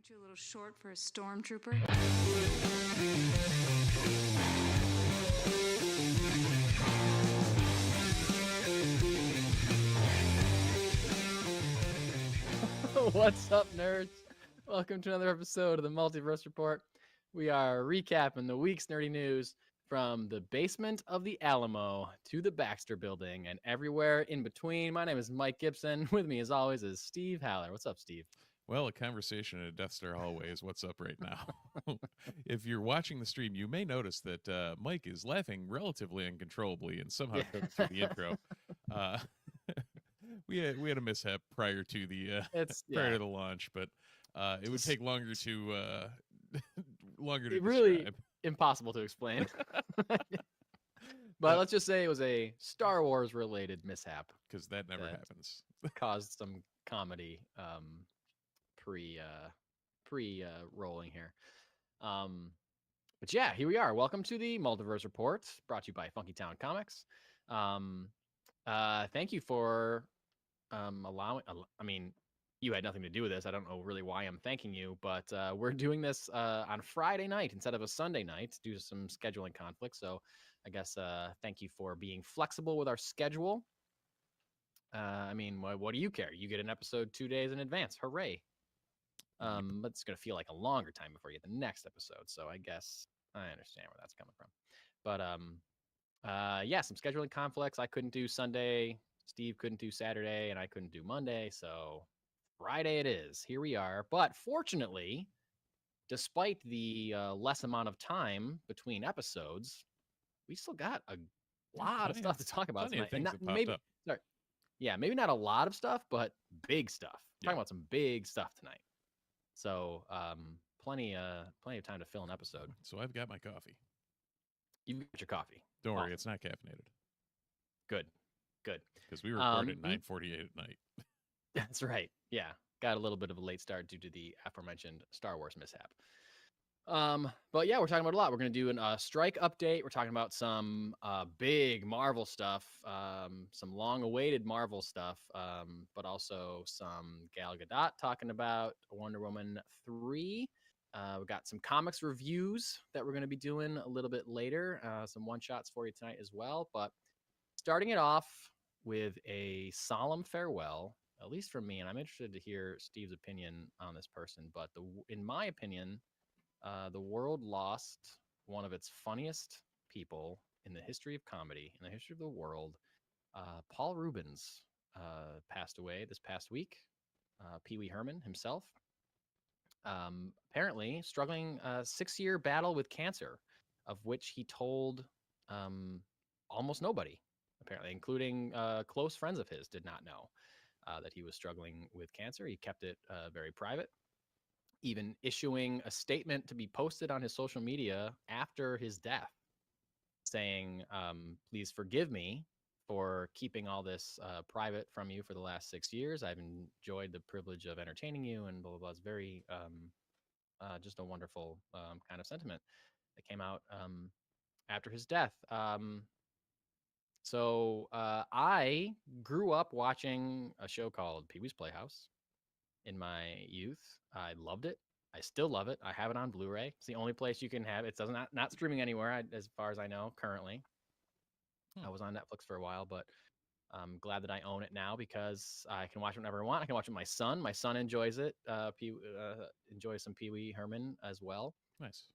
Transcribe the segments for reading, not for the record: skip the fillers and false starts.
Aren't you a little short for a stormtrooper? What's up, nerds? Welcome to another episode of the Multiverse Report. We are recapping the week's nerdy news from the basement of the Alamo to the Baxter Building and everywhere in between. My name is Mike Gibson. With me, as always, is Steve Haller. What's up, Steve? Well, a conversation in a Death Star hallway is what's up right now. If you're watching the stream, you may notice that Mike is laughing relatively uncontrollably and somehow took through the intro. We had a mishap prior to the to the launch, but it would take longer to really describe. Impossible to explain. But let's just say it was a Star Wars related mishap Because that never happens. Caused some comedy pre rolling here. But yeah, here we are. Welcome to the Multiverse Report, brought to you by Funky Town Comics. Thank you for allowing. I mean, you had nothing to do with this. I don't know really why I'm thanking you, but we're doing this on Friday night instead of a Sunday night due to some scheduling conflicts. So I guess thank you for being flexible with our schedule. I mean, what do you care? You get an episode 2 days in advance. Hooray. But it's going to feel like a longer time before you get the next episode. So I guess I understand where that's coming from. But yeah, some scheduling conflicts. I couldn't do Sunday. Steve couldn't do Saturday, and I couldn't do Monday. So Friday it is. Here we are. But fortunately, despite the less amount of time between episodes, we still got a lot of stuff to talk about tonight. And maybe not a lot of stuff, but big stuff. Talking about some big stuff tonight. So plenty of time to fill an episode. So I've got my coffee. You've got your coffee. Don't worry, it's not caffeinated. Good. Because we recorded at 9:48 at night. That's right. Yeah. Got a little bit of a late start due to the aforementioned Star Wars mishap. But yeah, we're talking about a lot. We're going to do a strike update. We're talking about some big Marvel stuff, some long-awaited Marvel stuff, but also some Gal Gadot talking about Wonder Woman 3. We've got some comics reviews that we're going to be doing a little bit later, some one-shots for you tonight as well. But starting it off with a solemn farewell, at least from me, and I'm interested to hear Steve's opinion on this person, but in my opinion, the world lost one of its funniest people in the history of comedy, in the history of the world. Paul Reubens passed away this past week. Pee Wee Herman himself. Apparently struggling a 6-year battle with cancer, of which he told almost nobody, apparently, including close friends of his did not know that he was struggling with cancer. He kept it very private, even issuing a statement to be posted on his social media after his death saying, please forgive me for keeping all this private from you for the last 6 years. I've enjoyed the privilege of entertaining you and blah, blah, blah. It's very, just a wonderful kind of sentiment that came out after his death. So I grew up watching a show called Pee-wee's Playhouse in my youth. I loved it. I still love it. I have it on Blu-ray. It's the only place you can have it. It's not streaming anywhere, as far as I know, currently. I was on Netflix for a while, but I'm glad that I own it now because I can watch it whenever I want. I can watch it with my son. My son enjoys it. Enjoys some Pee Wee Herman as well. Nice.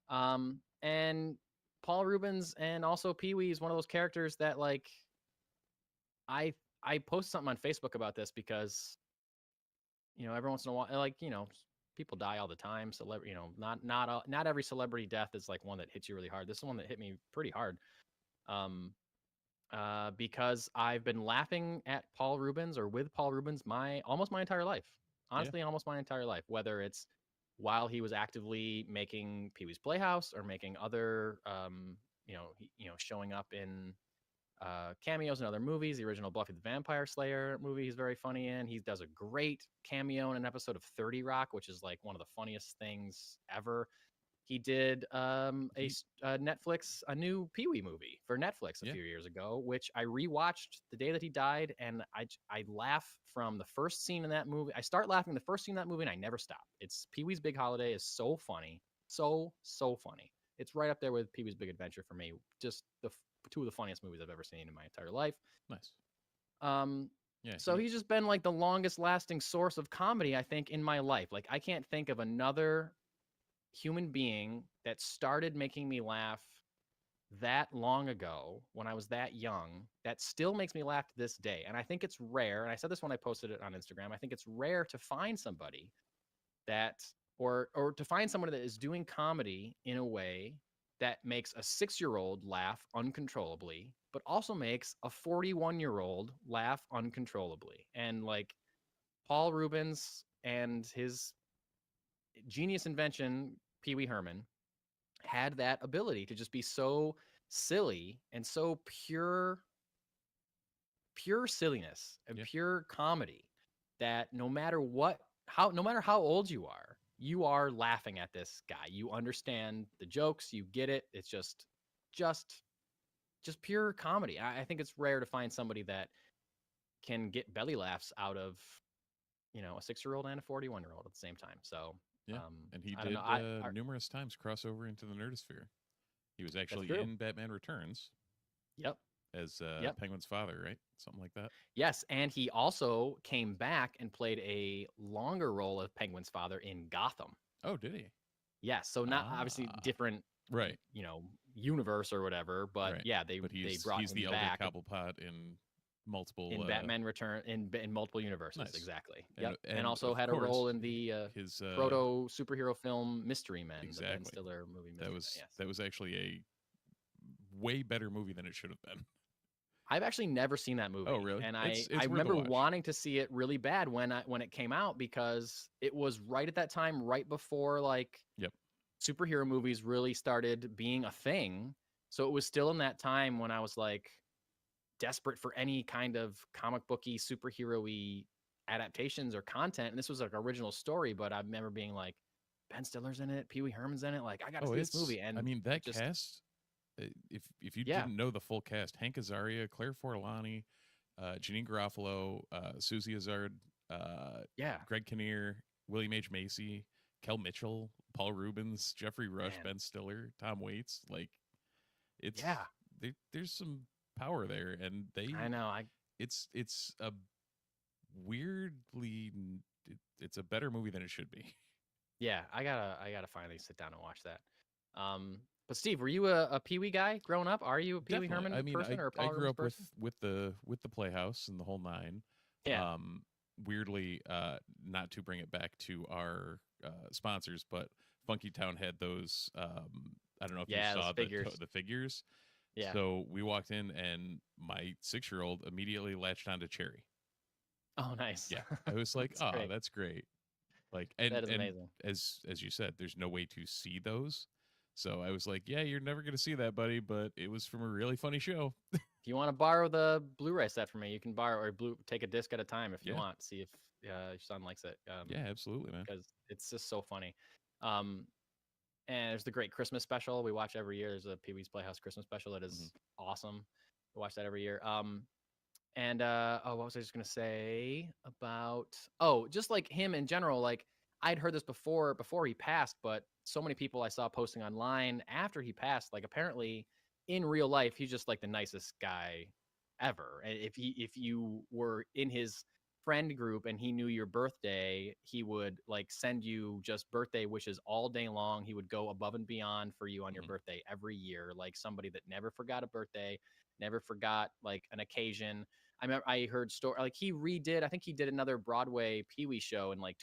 And Paul Reubens and also Pee Wee is one of those characters that, like, I post something on Facebook about this because, you know, every once in a while, like, you know, people die all the time. You know, not every celebrity death is like one that hits you really hard. This is one that hit me pretty hard. Because I've been laughing at Paul Reubens or with Paul Reubens almost my entire life. Honestly, almost my entire life, whether it's while he was actively making Pee-wee's Playhouse or making other, showing up in cameos in other movies. The original Buffy the Vampire Slayer movie he's very funny in. He does a great cameo in an episode of 30 Rock, which is like one of the funniest things ever. he did a new Pee-wee movie for Netflix a few years ago, which I rewatched the day that he died, and I laugh from the first scene in that movie. I start laughing the first scene in that movie, and I never stop. It's Pee-wee's Big Holiday is so funny, so funny. It's right up there with Pee-wee's Big Adventure for me. Just two of the funniest movies I've ever seen in my entire life. Nice. So he's just been like the longest lasting source of comedy, I think, in my life. Like I can't think of another human being that started making me laugh that long ago when I was that young that still makes me laugh to this day. And I think it's rare, and I said this when I posted it on Instagram, I think it's rare to find somebody that or to find someone that is doing comedy in a way that makes a 6-year-old laugh uncontrollably, but also makes a 41-year-old laugh uncontrollably. And like Paul Reubens and his genius invention, Pee Wee Herman, had that ability to just be so silly and so pure silliness and pure comedy that no matter how old you are laughing at this guy. You understand the jokes, you get it. It's just pure comedy. I think it's rare to find somebody that can get belly laughs out of, a 6-year-old and a 41-year-old at the same time. So and he did numerous times cross over into the Nerdosphere. He was actually in Batman Returns. Yep. As Penguin's father, right? Something like that. Yes, and he also came back and played a longer role of Penguin's father in Gotham. Oh, did he? Yes, so not obviously different, right? Universe or whatever, but they brought he's him the back. Elder Cobblepot in multiple Batman Return in multiple universes. Nice. Exactly. And also had a role in the his proto superhero film Mystery Men, exactly. the Ben Stiller movie. That was actually a way better movie than it should have been. I've actually never seen that movie. Oh, really? And I remember wanting to see it really bad when it came out, because it was right at that time, right before superhero movies really started being a thing. So it was still in that time when I was like desperate for any kind of comic booky superhero-y adaptations or content. And this was like original story, but I remember being like, Ben Stiller's in it, Pee Wee Herman's in it. Like, I gotta see this movie. And I mean, that cast. If you didn't know the full cast, Hank Azaria, Claire Forlani, Janine Garofalo, Susie Azard, Greg Kinnear, William H. Macy, Kel Mitchell, Paul Reubens, Jeffrey Rush, Ben Stiller, Tom Waits. Like, it's there's some power there, and it's a weirdly it's a better movie than it should be. Yeah, I gotta finally sit down and watch that. But Steve, were you a Pee Wee guy growing up? Are you a Pee Wee Herman person or a Paul I grew Reubens up person? with the Playhouse and the whole nine. Yeah. Weirdly, not to bring it back to our sponsors, but Funky Town had those. I don't know if you saw the figures. Yeah. So we walked in, and my 6-year-old immediately latched onto Cherry. Oh, nice. Yeah, I was like, that's great. Like, and that is amazing. As you said, there's no way to see those. So I was like, yeah, you're never going to see that, buddy, but it was from a really funny show. If you want to borrow the Blu-ray set from me, you can borrow or take a disc at a time if you want. See if your son likes it. Yeah, absolutely, man. Because it's just so funny. And there's the great Christmas special we watch every year. There's a Pee Wee's Playhouse Christmas special that is awesome. We watch that every year. What was I just going to say about, just like him in general, like I'd heard this before he passed, but so many people I saw posting online after he passed, like apparently in real life, he's just like the nicest guy ever. And if you were in his friend group and he knew your birthday, he would like send you just birthday wishes all day long. He would go above and beyond for you on your birthday every year. Like somebody that never forgot a birthday, never forgot like an occasion. I remember I heard story like I think he did another Broadway Pee Wee show in like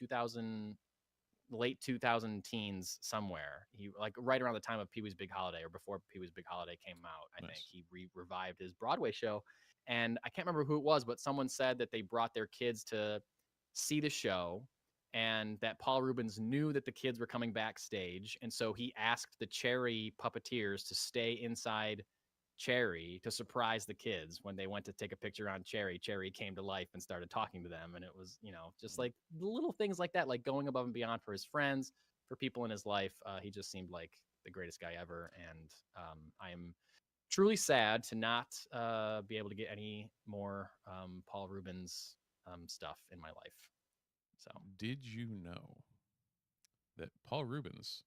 late 2000 teens somewhere. He like right around the time of Pee Wee's Big Holiday or before Pee Wee's Big Holiday came out. I think he revived his Broadway show, and I can't remember who it was, but someone said that they brought their kids to see the show, and that Paul Reubens knew that the kids were coming backstage, and so he asked the Cherry puppeteers to stay inside Cherry to surprise the kids. When they went to take a picture on Cherry came to life and started talking to them. And it was, just like little things like that, like going above and beyond for his friends, for people in his life. He just seemed like the greatest guy ever, and I am truly sad to not be able to get any more Paul Reubens stuff in my life. So, did you know that Paul Reubens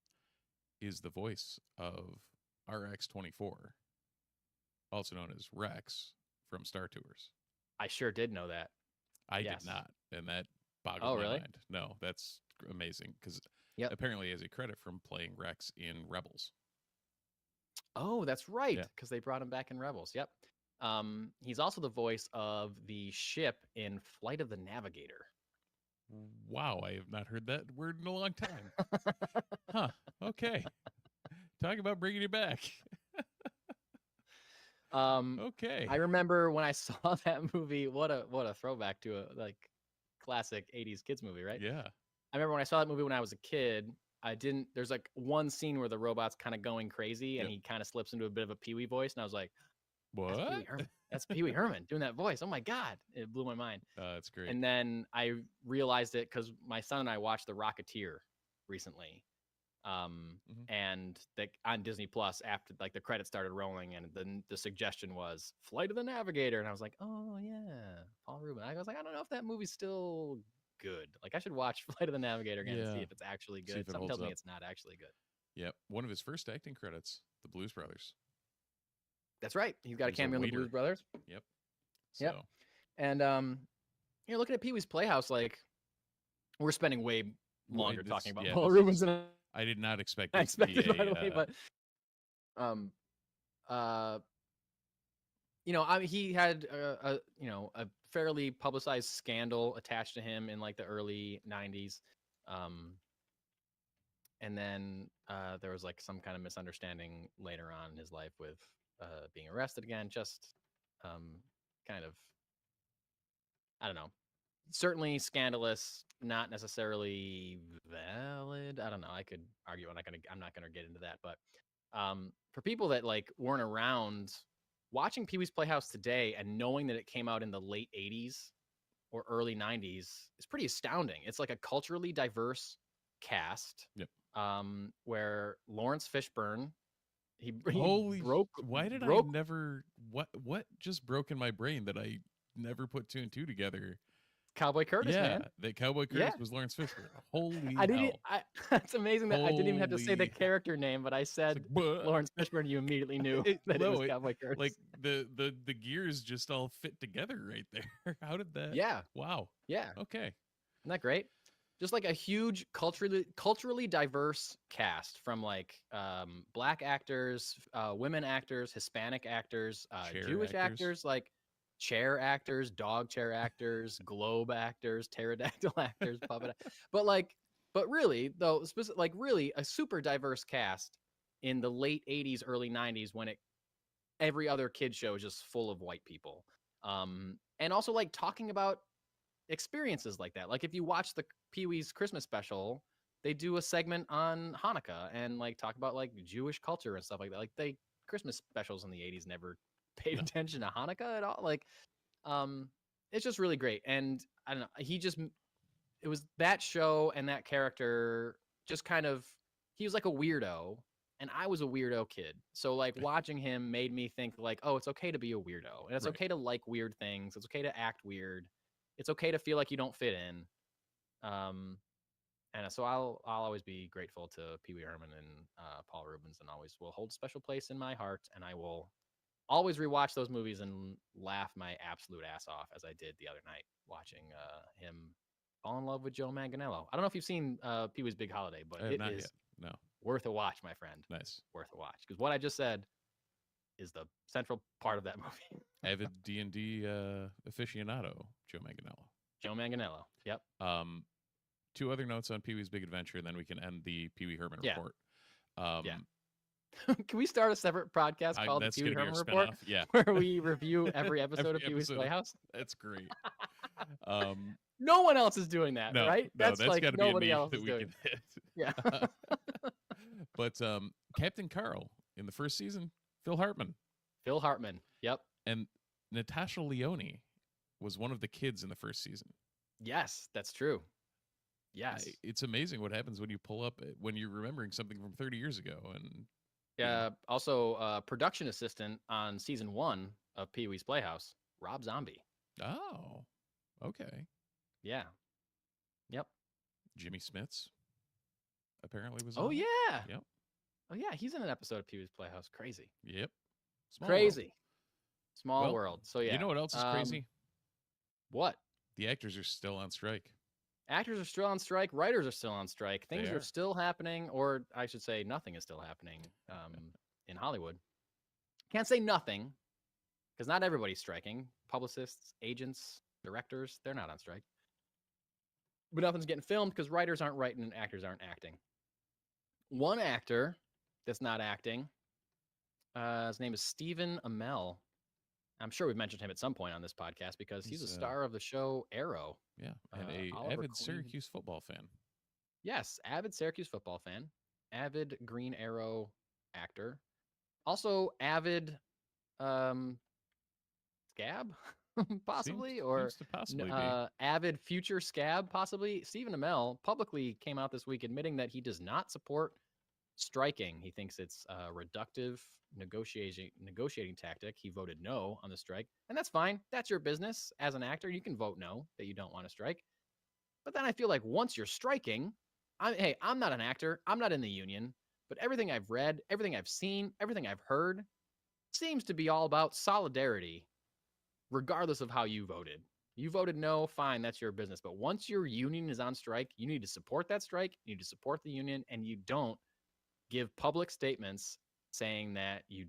is the voice of RX-24, also known as Rex from Star Tours? I sure did know that. I did not, and that boggled my mind. No, that's amazing, because apparently he has a credit from playing Rex in Rebels. Oh, that's right, because they brought him back in Rebels. Yep. He's also the voice of the ship in Flight of the Navigator. Wow, I have not heard that word in a long time. Huh. Okay. Talk about bringing it back. Okay. I remember when I saw that movie. What a throwback to a classic 80s kids movie, right? Yeah. I remember when I saw that movie when I was a kid. There's one scene where the robot's kind of going crazy and he kind of slips into a bit of a Pee-wee voice. And I was like, what? That's Pee-wee Herman. That's Pee-wee Herman doing that voice. Oh my God. It blew my mind. That's great. And then I realized it because my son and I watched The Rocketeer recently. And on Disney Plus, after the credits started rolling, and then the suggestion was Flight of the Navigator. And I was like, oh yeah, Paul Reubens. I was like, I don't know if that movie's still good. I should watch Flight of the Navigator again and see if it's actually good. Something tells me it's not actually good. Yep. One of his first acting credits, The Blues Brothers. That's right. He's got a cameo in The Blues Brothers. Yep. Yep. And looking at Pee-wee's Playhouse, we're spending way longer talking about Paul Reubens than I did not expect. I expected right away, but he had a fairly publicized scandal attached to him in the early 90s. And then there was some kind of misunderstanding later on in his life with being arrested again. Just kind of, I don't know, certainly scandalous, not necessarily valid. I don't know. I could argue. I'm not gonna get into that. But for people that weren't around, watching Pee-wee's Playhouse today and knowing that it came out in the late 80s or early 90s is pretty astounding. It's a culturally diverse cast. Yep. Where Lawrence Fishburne, he broke. Why did I never? What just broke in my brain that I never put two and two together? Cowboy Curtis, man. That Cowboy Curtis was Lawrence Fishburne. Holy hell. It's amazing that I didn't even have to say the character name, but I said Lawrence Fishburne. You immediately knew that it was Cowboy Curtis. The gears just all fit together right there. How did that? Yeah. Wow. Yeah. Okay. Isn't that great? Just a huge culturally diverse cast from black actors, women actors, Hispanic actors, Jewish actors, chair actors, dog chair actors, globe actors, pterodactyl actors, puppet. But really though, really a super diverse cast in the late 80s, early 90s when every other kid show is just full of white people. And also talking about experiences like that. If you watch the Pee-wee's Christmas special, they do a segment on Hanukkah and talk about Jewish culture and stuff like that. The Christmas specials in the 80s never paid attention to Hanukkah at all. It's just really great. And I don't know, it was that show and that character just kind of, he was a weirdo and I was a weirdo kid. So watching him made me think oh, it's okay to be a weirdo and it's okay to like weird things. It's okay to act weird. It's okay to feel like you don't fit in. And so I'll always be grateful to Pee-wee Herman and Paul Reubens, and always will hold a special place in my heart. And I will always rewatch those movies and laugh my absolute ass off, as I did the other night watching him fall in love with Joe Manganiello. I don't know if you've seen Pee-wee's Big Holiday, but it is worth a watch, my friend. Nice. Worth a watch. Because what I just said is the central part of that movie. Avid D&D aficionado, Joe Manganiello. Joe Manganiello. Yep. Two other notes on Pee-wee's Big Adventure, and then we can end the Pee-wee Herman report. Can we start a separate podcast called the Pee-wee Herman Report? Yeah. Where we review every episode of Pee-wee's Playhouse? That's great. No one else is doing that, right? No, that's got to be nobody a else that is we doing. can hit. Yeah. But Captain Carl in the first season, Phil Hartman. Phil Hartman. Yep. And Natasha Lyonne was one of the kids in the first season. Yes, that's true. Yes. It's amazing what happens when you pull up when you're remembering something from 30 years ago. And also production assistant on season 1 of Pee-wee's Playhouse, Rob Zombie. Oh, okay. Yeah. Yep. Jimmy Smits apparently was Oh, on yeah. it. Yep. Oh, yeah. He's in an episode of Pee-wee's Playhouse. Crazy. Yep. Crazy. Small well, world. So, yeah. You know what else is crazy? What? The actors are still on strike. Actors are still on strike. Writers are still on strike. Things are still happening, or I should say nothing is still happening in Hollywood. Can't say nothing, because not everybody's striking. Publicists, agents, directors, they're not on strike. But nothing's getting filmed because writers aren't writing and actors aren't acting. One actor that's not acting, his name is Stephen Amell. I'm sure we've mentioned him at some point on this podcast because he's a star of the show Arrow. Yeah, and a avid Syracuse football fan. Yes, avid Syracuse football fan. Avid Green Arrow actor. Also avid Scab, possibly, seems to possibly be. Avid future Scab, possibly. Stephen Amell publicly came out this week admitting that he does not support striking. He thinks it's a reductive negotiating tactic. He voted no on the strike, and that's fine. That's your business as an actor. You can vote no that you don't want to strike. But then I feel like once you're striking, I'm not an actor. I'm not in the union, but everything I've read, everything I've seen, everything I've heard seems to be all about solidarity, regardless of how you voted. You voted no, fine, that's your business. But once your union is on strike, you need to support that strike, you need to support the union, and you don't give public statements saying that you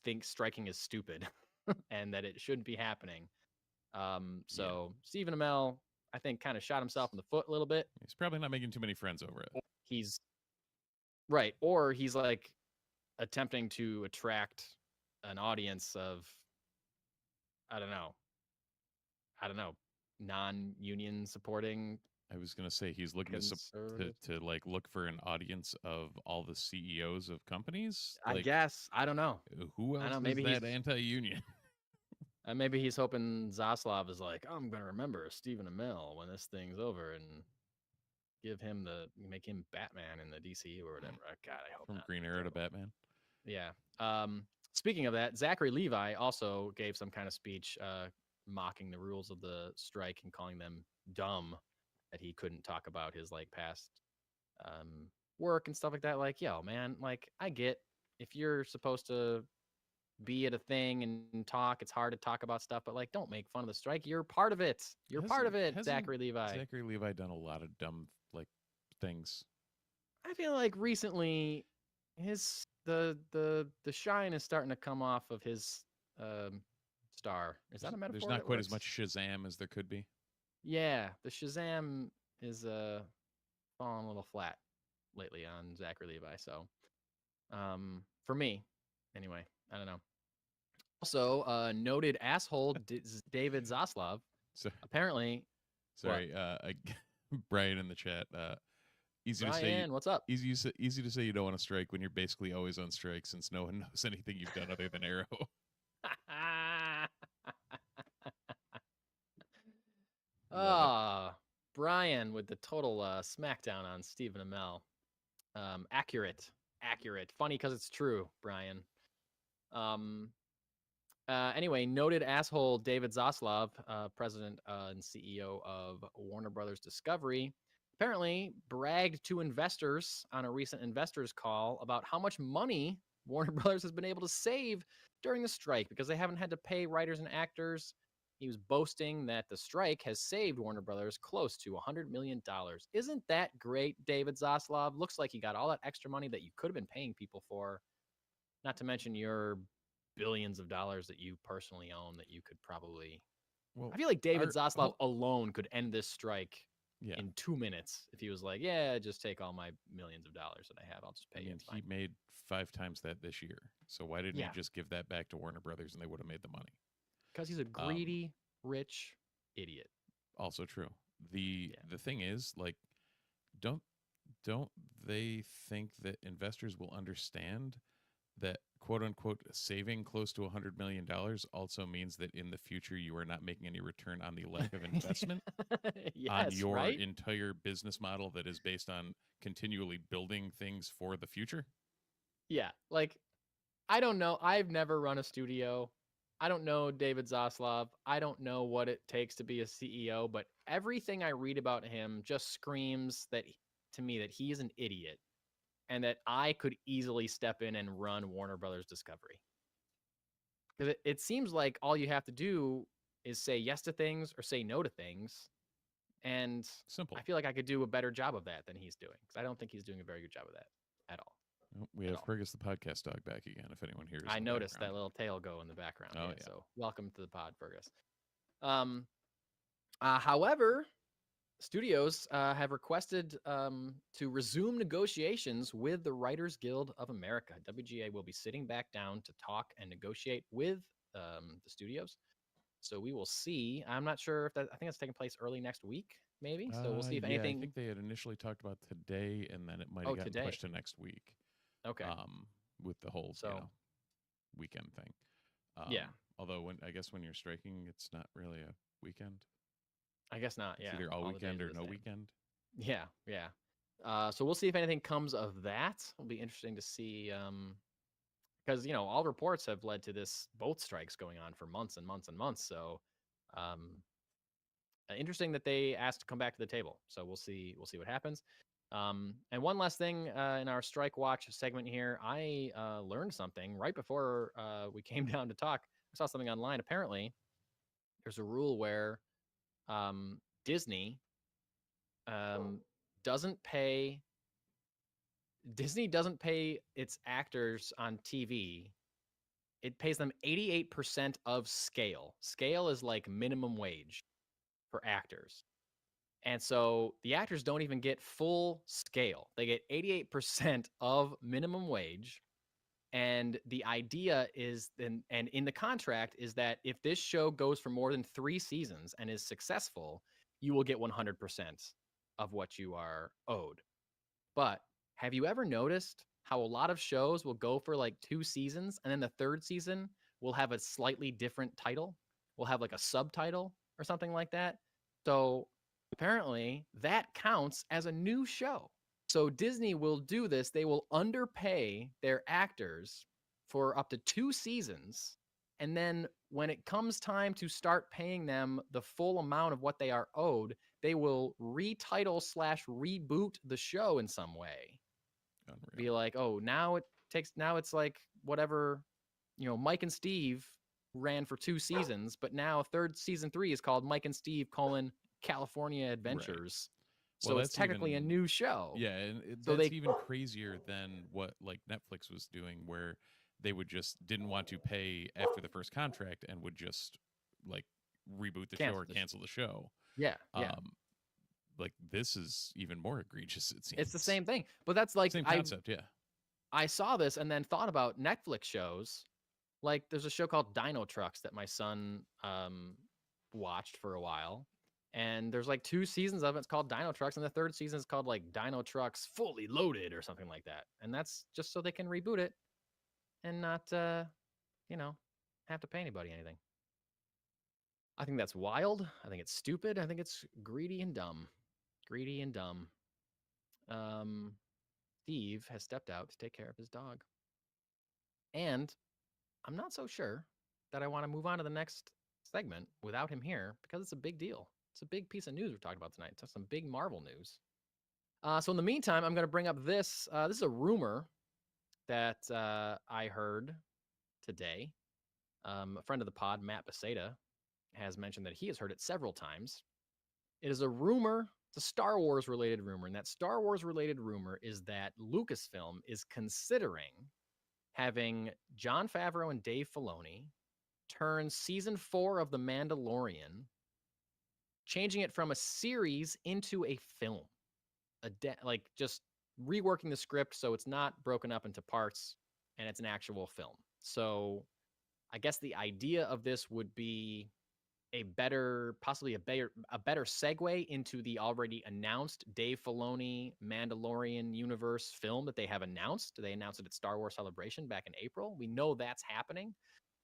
think striking is stupid and that it shouldn't be happening. Stephen Amell, I think, kind of shot himself in the foot a little bit. He's probably not making too many friends over it. He's right. Or he's like attempting to attract an audience of, I don't know, non-union supporting. I was going to say he's looking to like look for an audience of all the CEOs of companies. I guess. I don't know. Who else is that anti-union? Maybe he's hoping Zaslav is like, I'm going to remember Stephen Amell when this thing's over and make him Batman in the DC or whatever. God, I hope From not. Green Arrow to Batman. Yeah. Speaking of that, Zachary Levi also gave some kind of speech mocking the rules of the strike and calling them dumb, that he couldn't talk about his like past work and stuff like that. Like, yo, man, like I get if you're supposed to be at a thing and talk, it's hard to talk about stuff, but like don't make fun of the strike. You're part of it. You're part of it, Zachary Levi. Zachary Levi done a lot of dumb like things. I feel like recently the shine is starting to come off of his star. Is that a metaphor? There's not quite as much Shazam as there could be. Yeah, the Shazam is falling a little flat lately on Zachary Levi. So, for me, anyway, I don't know. Also, noted asshole David Zaslav. Apparently, sorry, Brian in the chat. Easy Brian, to say. What's up? Easy to say you don't want to strike when you're basically always on strike, since no one knows anything you've done other than Arrow. Brian with the total smackdown on Stephen Amell. Accurate. Funny because it's true, Brian. Anyway, noted asshole David Zaslav, president and CEO of Warner Brothers Discovery, apparently bragged to investors on a recent investors call about how much money Warner Brothers has been able to save during the strike because they haven't had to pay writers and actors. He was boasting that the strike has saved Warner Brothers close to $100 million. Isn't that great, David Zaslav? Looks like you got all that extra money that you could have been paying people for, not to mention your billions of dollars that you personally own that you could probably... Well, I feel like David Zaslav alone could end this strike in 2 minutes if he was like, yeah, just take all my millions of dollars that I have. I'll just pay you. He made 5 times that this year. So why didn't he just give that back to Warner Brothers and they would have made the money? Because he's a greedy, rich idiot. Also true. The thing is, like, don't they think that investors will understand that quote unquote saving close to $100 million also means that in the future you are not making any return on the lack of investment on your entire business model that is based on continually building things for the future. Yeah, like, I don't know. I've never run a studio. I don't know David Zaslav. I don't know what it takes to be a CEO, but everything I read about him just screams to me that he is an idiot and that I could easily step in and run Warner Brothers Discovery. Because it seems like all you have to do is say yes to things or say no to things. And simple. I feel like I could do a better job of that than he's doing. Because I don't think he's doing a very good job of that at all. We have Fergus the podcast dog back again, if anyone hears. I noticed that little tail go in the background. Oh, yeah. So welcome to the pod, Fergus. However, studios have requested to resume negotiations with the Writers Guild of America. WGA will be sitting back down to talk and negotiate with the studios. So we will see. I'm not sure if that. I think it's taking place early next week, maybe. So we'll see if anything. I think they had initially talked about today, and then it might have gotten pushed to next week. Okay. With the whole weekend thing. Yeah. Although I guess when you're striking, it's not really a weekend. I guess not. It's either all weekend or no weekend. Yeah. Yeah. So we'll see if anything comes of that. It'll be interesting to see. Because all reports have led to both strikes going on for months and months and months. So, interesting that they asked to come back to the table. So we'll see what happens. And one last thing in our Strike Watch segment here, I learned something right before we came down to talk. I saw something online. Apparently, there's a rule where Disney doesn't pay its actors on TV. It pays them 88% of scale. Scale is like minimum wage for actors. And so the actors don't even get full scale. They get 88% of minimum wage. And the idea is and in the contract is that if this show goes for more than 3 seasons and is successful, you will get 100% of what you are owed. But have you ever noticed how a lot of shows will go for like 2 seasons and then the 3rd season will have a slightly different title? We'll have like a subtitle or something like that. So apparently that counts as a new show. So Disney will do this. They will underpay their actors for up to 2 seasons. And then when it comes time to start paying them the full amount of what they are owed, they will retitle/reboot the show in some way. Unreal. Be like, oh, now it's like whatever, Mike and Steve ran for 2 seasons, but now season 3 is called Mike and Steve: California Adventures. Right. So it's technically a new show. Yeah, and that's even crazier than what like Netflix was doing, where they would just didn't want to pay after the first contract and would just like reboot the show or cancel the show. Yeah. Like this is even more egregious, it seems. It's the same thing, but that's like same concept. Yeah. I saw this and then thought about Netflix shows. Like there's a show called Dino Trucks that my son watched for a while. And there's like 2 seasons of it. It's called Dino Trucks. And the 3rd season is called like Dino Trucks Fully Loaded or something like that. And that's just so they can reboot it and not, have to pay anybody anything. I think that's wild. I think it's stupid. I think it's greedy and dumb. Steve has stepped out to take care of his dog. And I'm not so sure that I want to move on to the next segment without him here because it's a big deal. It's a big piece of news we're talking about tonight. It's some big Marvel news. So in the meantime, I'm going to bring up this. This is a rumor that I heard today. A friend of the pod, Matt Beseda, has mentioned that he has heard it several times. It is a rumor. It's a Star Wars related rumor. And that Star Wars related rumor is that Lucasfilm is considering having Jon Favreau and Dave Filoni turn season 4 of The Mandalorian, changing it from a series into a film, like just reworking the script so it's not broken up into parts and it's an actual film. So I guess the idea of this would be possibly a better segue into the already announced Dave Filoni Mandalorian universe film that they have announced. They announced it at Star Wars Celebration back in April. We know that's happening.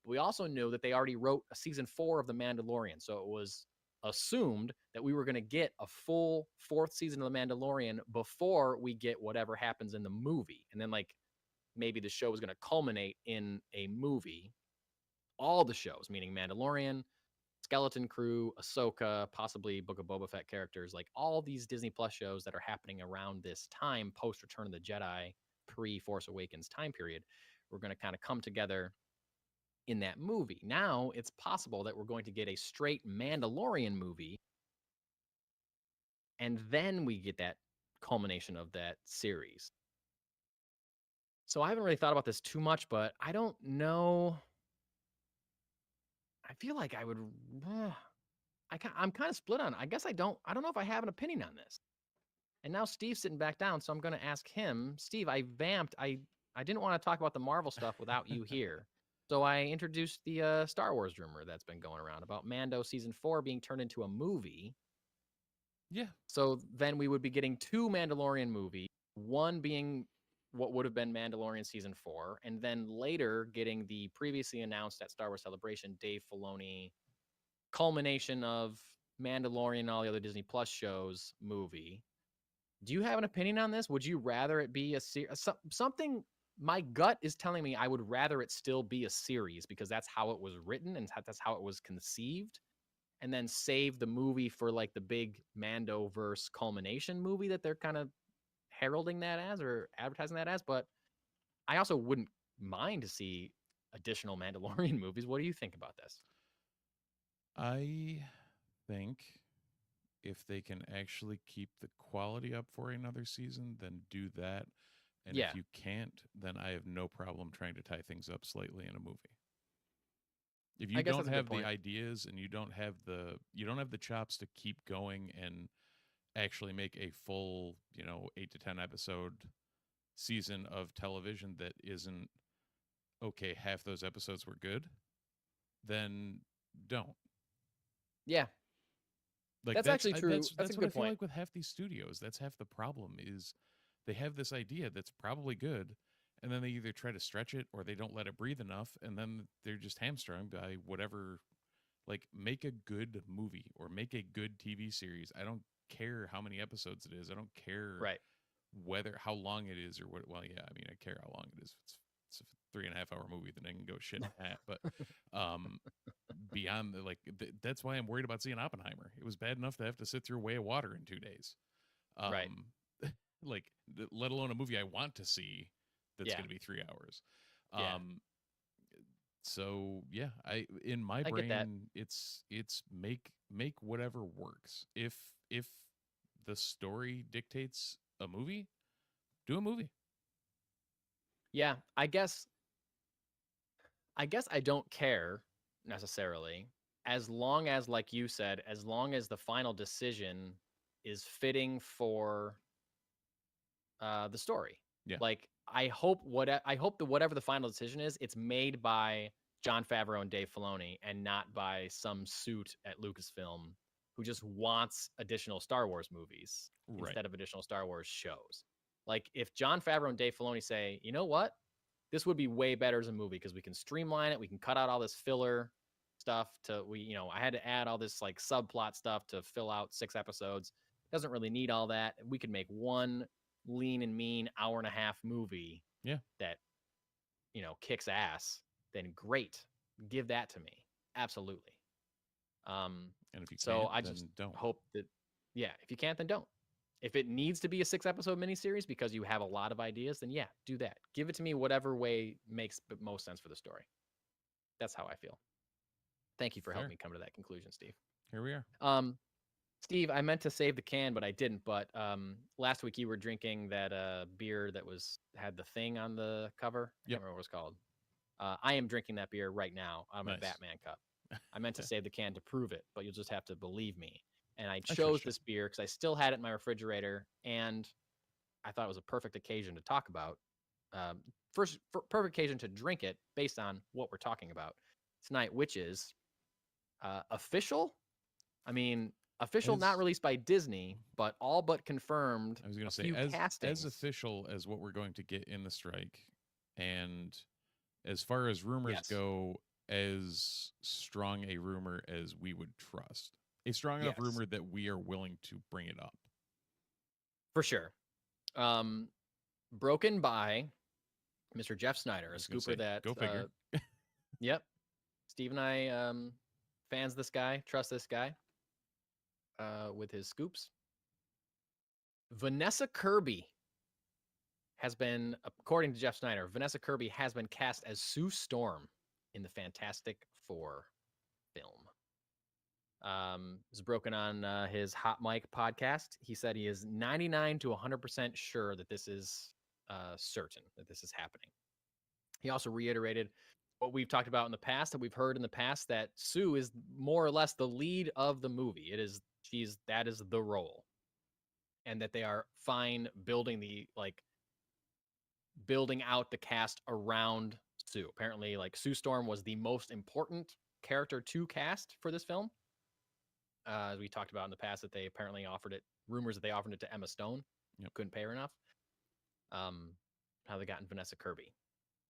We also know that they already wrote a season 4 of The Mandalorian. So it was assumed that we were going to get a full 4th season of The Mandalorian before we get whatever happens in the movie. And then like maybe the show was going to culminate in a movie. All the shows, meaning Mandalorian, Skeleton Crew, Ahsoka, possibly Book of Boba Fett characters, like all these Disney Plus shows that are happening around this time, post Return of the Jedi, pre-Force Awakens time period, we're going to kind of come together in that movie. Now it's possible that we're going to get a straight Mandalorian movie, and then we get that culmination of that series. So I haven't really thought about this too much, but I don't know. I feel like I would. I'm kind of split on it. I guess I don't know if I have an opinion on this. And now Steve's sitting back down, so I'm going to ask him. Steve, I vamped. I didn't want to talk about the Marvel stuff without you here. So I introduced the Star Wars rumor that's been going around about Mando season 4 being turned into a movie. Yeah. So then we would be getting 2 Mandalorian movies, one being what would have been Mandalorian season 4, and then later getting the previously announced at Star Wars Celebration Dave Filoni culmination of Mandalorian and all the other Disney Plus shows movie. Do you have an opinion on this? Would you rather it be something? My gut is telling me I would rather it still be a series because that's how it was written and that's how it was conceived, and then save the movie for like the big Mandoverse culmination movie that they're kind of heralding that as or advertising that as. But I also wouldn't mind to see additional Mandalorian movies. What do you think about this? I think if they can actually keep the quality up for another season, then do that. And if you can't, then I have no problem trying to tie things up slightly in a movie. If you don't have the ideas and you don't have the chops to keep going and actually make a full, 8 to 10 episode season of television that isn't okay, half those episodes were good, then don't. Yeah. Like that's actually true. That's a good what I feel point. like with half these studios. That's half the problem is they have this idea that's probably good, and then they either try to stretch it or they don't let it breathe enough, and then they're just hamstrung by whatever. Like, make a good movie or make a good TV series. I don't care how many episodes it is. I don't care how long it is or what. Well, yeah, I mean, I care how long it is. It's a 3.5 hour movie, then I can go shit in that. But beyond that's why I'm worried about seeing Oppenheimer. It was bad enough to have to sit through Way of Water in 2 days. Right. Like, let alone a movie I want to see that's going to be 3 hours. So yeah, in my brain, it's make whatever works. If the story dictates a movie, do a movie. Yeah, I guess I don't care necessarily, as long as, like you said, as long as the final decision is fitting for the story. Yeah. Like, I hope that whatever the final decision is, it's made by Jon Favreau and Dave Filoni and not by some suit at Lucasfilm who just wants additional Star Wars movies instead of additional Star Wars shows. Like, if Jon Favreau and Dave Filoni say, you know what, this would be way better as a movie because we can streamline it, we can cut out all this filler stuff I had to add all this like subplot stuff to fill out 6 episodes. Doesn't really need all that. We could make one lean and mean 1.5 hour movie that kicks ass, then great, give that to me. Absolutely. And if you so can't, I then just don't. hope that if you can't, then don't. If it needs to be a 6 episode miniseries because you have a lot of ideas, then do that. Give it to me whatever way makes the most sense for the story. That's how I feel. Thank you for helping me come to that conclusion, Steve. Here we are. Steve, I meant to save the can, but I didn't. But last week you were drinking that beer that had the thing on the cover. I can't remember what it was called. I am drinking that beer right now out of my Batman cup. I meant to save the can to prove it, but you'll just have to believe me. And I chose this beer because I still had it in my refrigerator, and I thought it was a perfect occasion to talk about. Perfect occasion to drink it based on what we're talking about tonight, which is Official? I mean, official, not released by Disney, but all but confirmed. I was going to say, few as official as what we're going to get in the strike, and as far as rumors go, as strong a rumor as we would trust. A strong enough rumor that we are willing to bring it up. For sure. Broken by Mr. Jeff Snyder, a scooper that... Go figure. Yep. Steve and I fans this guy, trust this guy with his scoops. Vanessa Kirby has been, according to Jeff Snyder, Vanessa Kirby has been cast as Sue Storm in the Fantastic Four film. Is broken on his Hot Mic podcast. He said he is 99 to 100% sure that this is certain, that this is happening. He also reiterated what we've talked about in the past, that we've heard in the past, that Sue is more or less the lead of the movie. That is the role. And that they are fine building out the cast around Sue. Apparently, Sue Storm was the most important character to cast for this film. As we talked about in the past, that they apparently rumors that they offered it to Emma Stone. Yep. Couldn't pay her enough. How they gotten Vanessa Kirby.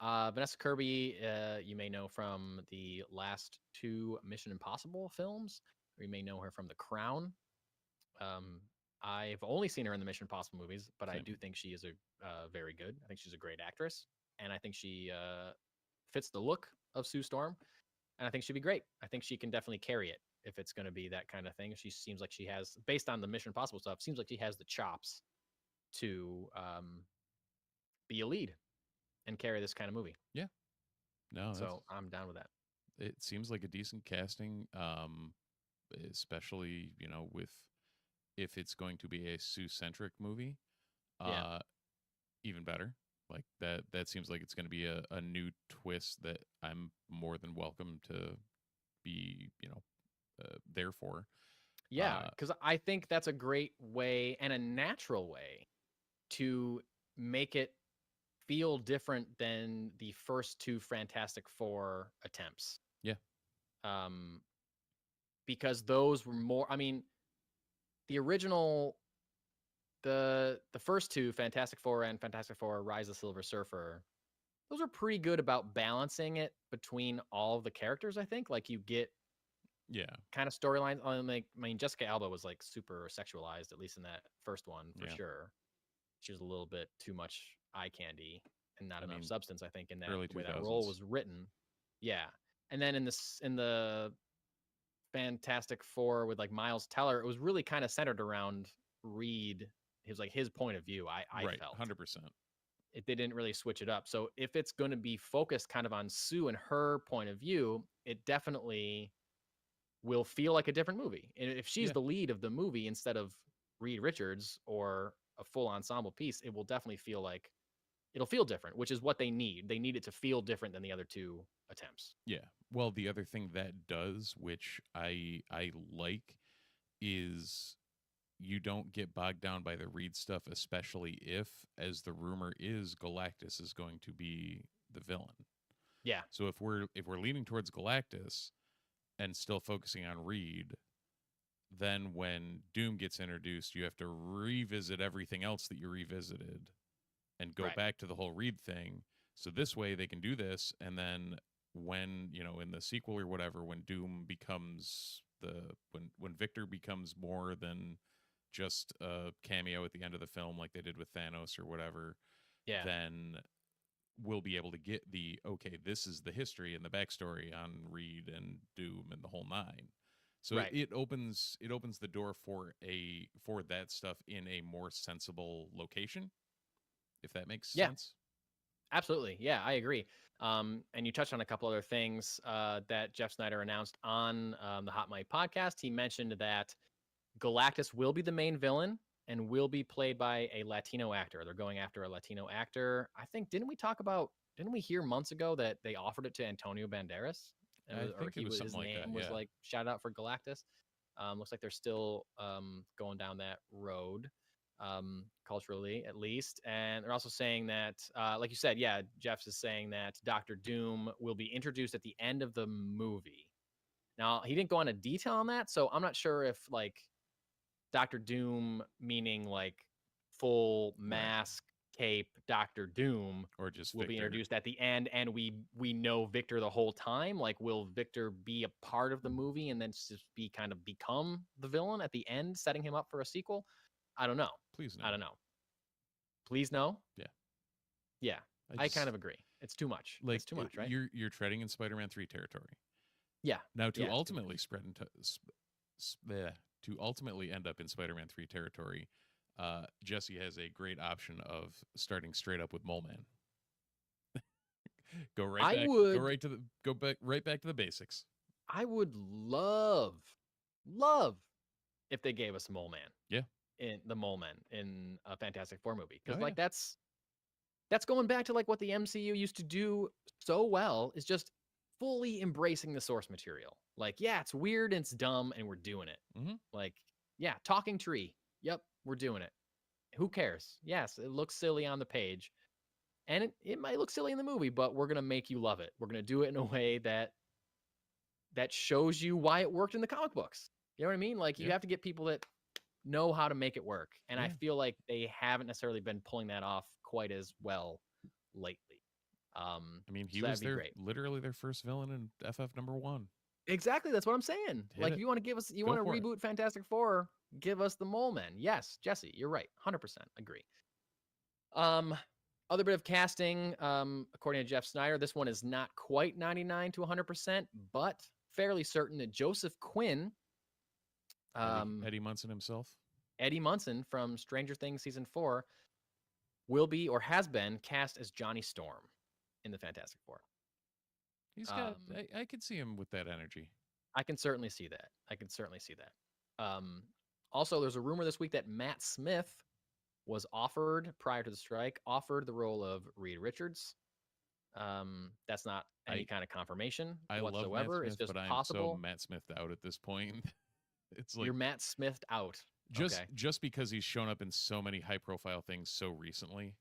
Vanessa Kirby, you may know from the last 2 Mission Impossible films. Or you may know her from The Crown. I've only seen her in the Mission Impossible movies, but I do think she is very good. I think she's a great actress, and I think she fits the look of Sue Storm, and I think she'd be great. I think she can definitely carry it if it's going to be that kind of thing. She seems like she has, based on the Mission Impossible stuff, seems like she has the chops to be a lead and carry this kind of movie. Yeah. No. So I'm down with that. It seems like a decent casting, especially, with if it's going to be a Sue-centric movie, even better. Like that seems like it's going to be a new twist that I'm more than welcome to be, there for. Yeah, because I think that's a great way and a natural way to make it feel different than the first 2 Fantastic Four attempts. Yeah. Because those were more, I mean, the original, the first 2, Fantastic Four and Fantastic Four Rise of the Silver Surfer, those are pretty good about balancing it between all of the characters, I think. You get kind of storylines. I mean, Jessica Alba was super sexualized, at least in that first one, for sure. She was a little bit too much eye candy and not enough substance, I think, in that way that role was written. Yeah. And then in the Fantastic Four with Miles Teller, it was really kind of centered around Reed. It was his point of view. I felt 100%. They didn't really switch it up. So if it's going to be focused kind of on Sue and her point of view, it definitely will feel like a different movie. And if she's the lead of the movie instead of Reed Richards or a full ensemble piece, it will definitely feel it'll feel different, which is what they need. They need it to feel different than the other 2 attempts. Yeah. Well, the other thing that does, which I like, is you don't get bogged down by the Reed stuff, especially if, as the rumor is, Galactus is going to be the villain. Yeah. So if we're leaning towards Galactus and still focusing on Reed, then when Doom gets introduced, you have to revisit everything else that you revisited and go back to the whole Reed thing. So this way they can do this, and then when, in the sequel or whatever, when Doom becomes when Victor becomes more than just a cameo at the end of the film like they did with Thanos or whatever, then we'll be able to get this is the history and the backstory on Reed and Doom and the whole 9. So it opens the door for that stuff in a more sensible location, if that makes sense. Absolutely. Yeah, I agree. And you touched on a couple other things that Jeff Snyder announced on the Hot Mic podcast. He mentioned that Galactus will be the main villain and will be played by a Latino actor. They're going after a Latino actor. I think, didn't we hear months ago that they offered it to Antonio Banderas? I think it was something like that. His name was shout out for Galactus. Looks like they're still going down that road, culturally at least. And they're also saying that, like you said, Jeff is saying that Dr. Doom will be introduced at the end of the movie. Now, he didn't go into detail on that, so I'm not sure if like Doctor Doom meaning like full mask cape Doctor Doom or just will Victor. be introduced at the end, and we know Victor the whole time. Like, will Victor be a part of the movie and then just be kind of become the villain at the end, setting him up for a sequel? I don't know. Please no. I don't know. Please no. Yeah. Yeah. I kind of agree. It's too much. Like, it's too much, right? You're treading in Spider-Man 3 territory. Yeah. Now to ultimately spread into to ultimately end up in Spider-Man 3 territory, Jesse has a great option of starting straight up with Mole Man. Go right back to the basics. I would love if they gave us Mole Man. Yeah. In the Mole Man in a Fantastic Four movie. Because that's going back to like what the MCU used to do so well, is just fully embracing the source material. Like, yeah, it's weird and it's dumb and we're doing it. Mm-hmm. Like, yeah, talking tree. Yep, we're doing it. Who cares? Yes, it looks silly on the page. And it might look silly in the movie, but we're going to make you love it. We're going to do it in a way that shows you why it worked in the comic books. You know what I mean? Like, you have to get people that know how to make it work. And I feel like they haven't necessarily been pulling that off quite as well lately. I mean, he was literally their first villain in FF #1. Exactly. That's what I'm saying. Like, if you want to give us, you want to reboot Fantastic Four, give us the Mole Man. Yes, Jesse, you're right. 100% agree. Other bit of casting, according to Jeff Snyder, this one is not quite 99 to 100%, but fairly certain that Joseph Quinn, Eddie Munson himself, Eddie Munson from Stranger Things season 4, will be or has been cast as Johnny Storm in the Fantastic Four. He's got. I could see him with that energy. I can certainly see that. Also, there's a rumor this week that Matt Smith was offered prior to the strike, offered the role of Reed Richards. That's not any kind of confirmation whatsoever. Love Matt Smith, it's just but possible. I'm so Matt Smithed out at this point. It's like you're Matt Smithed out. Just because he's shown up in so many high profile things so recently.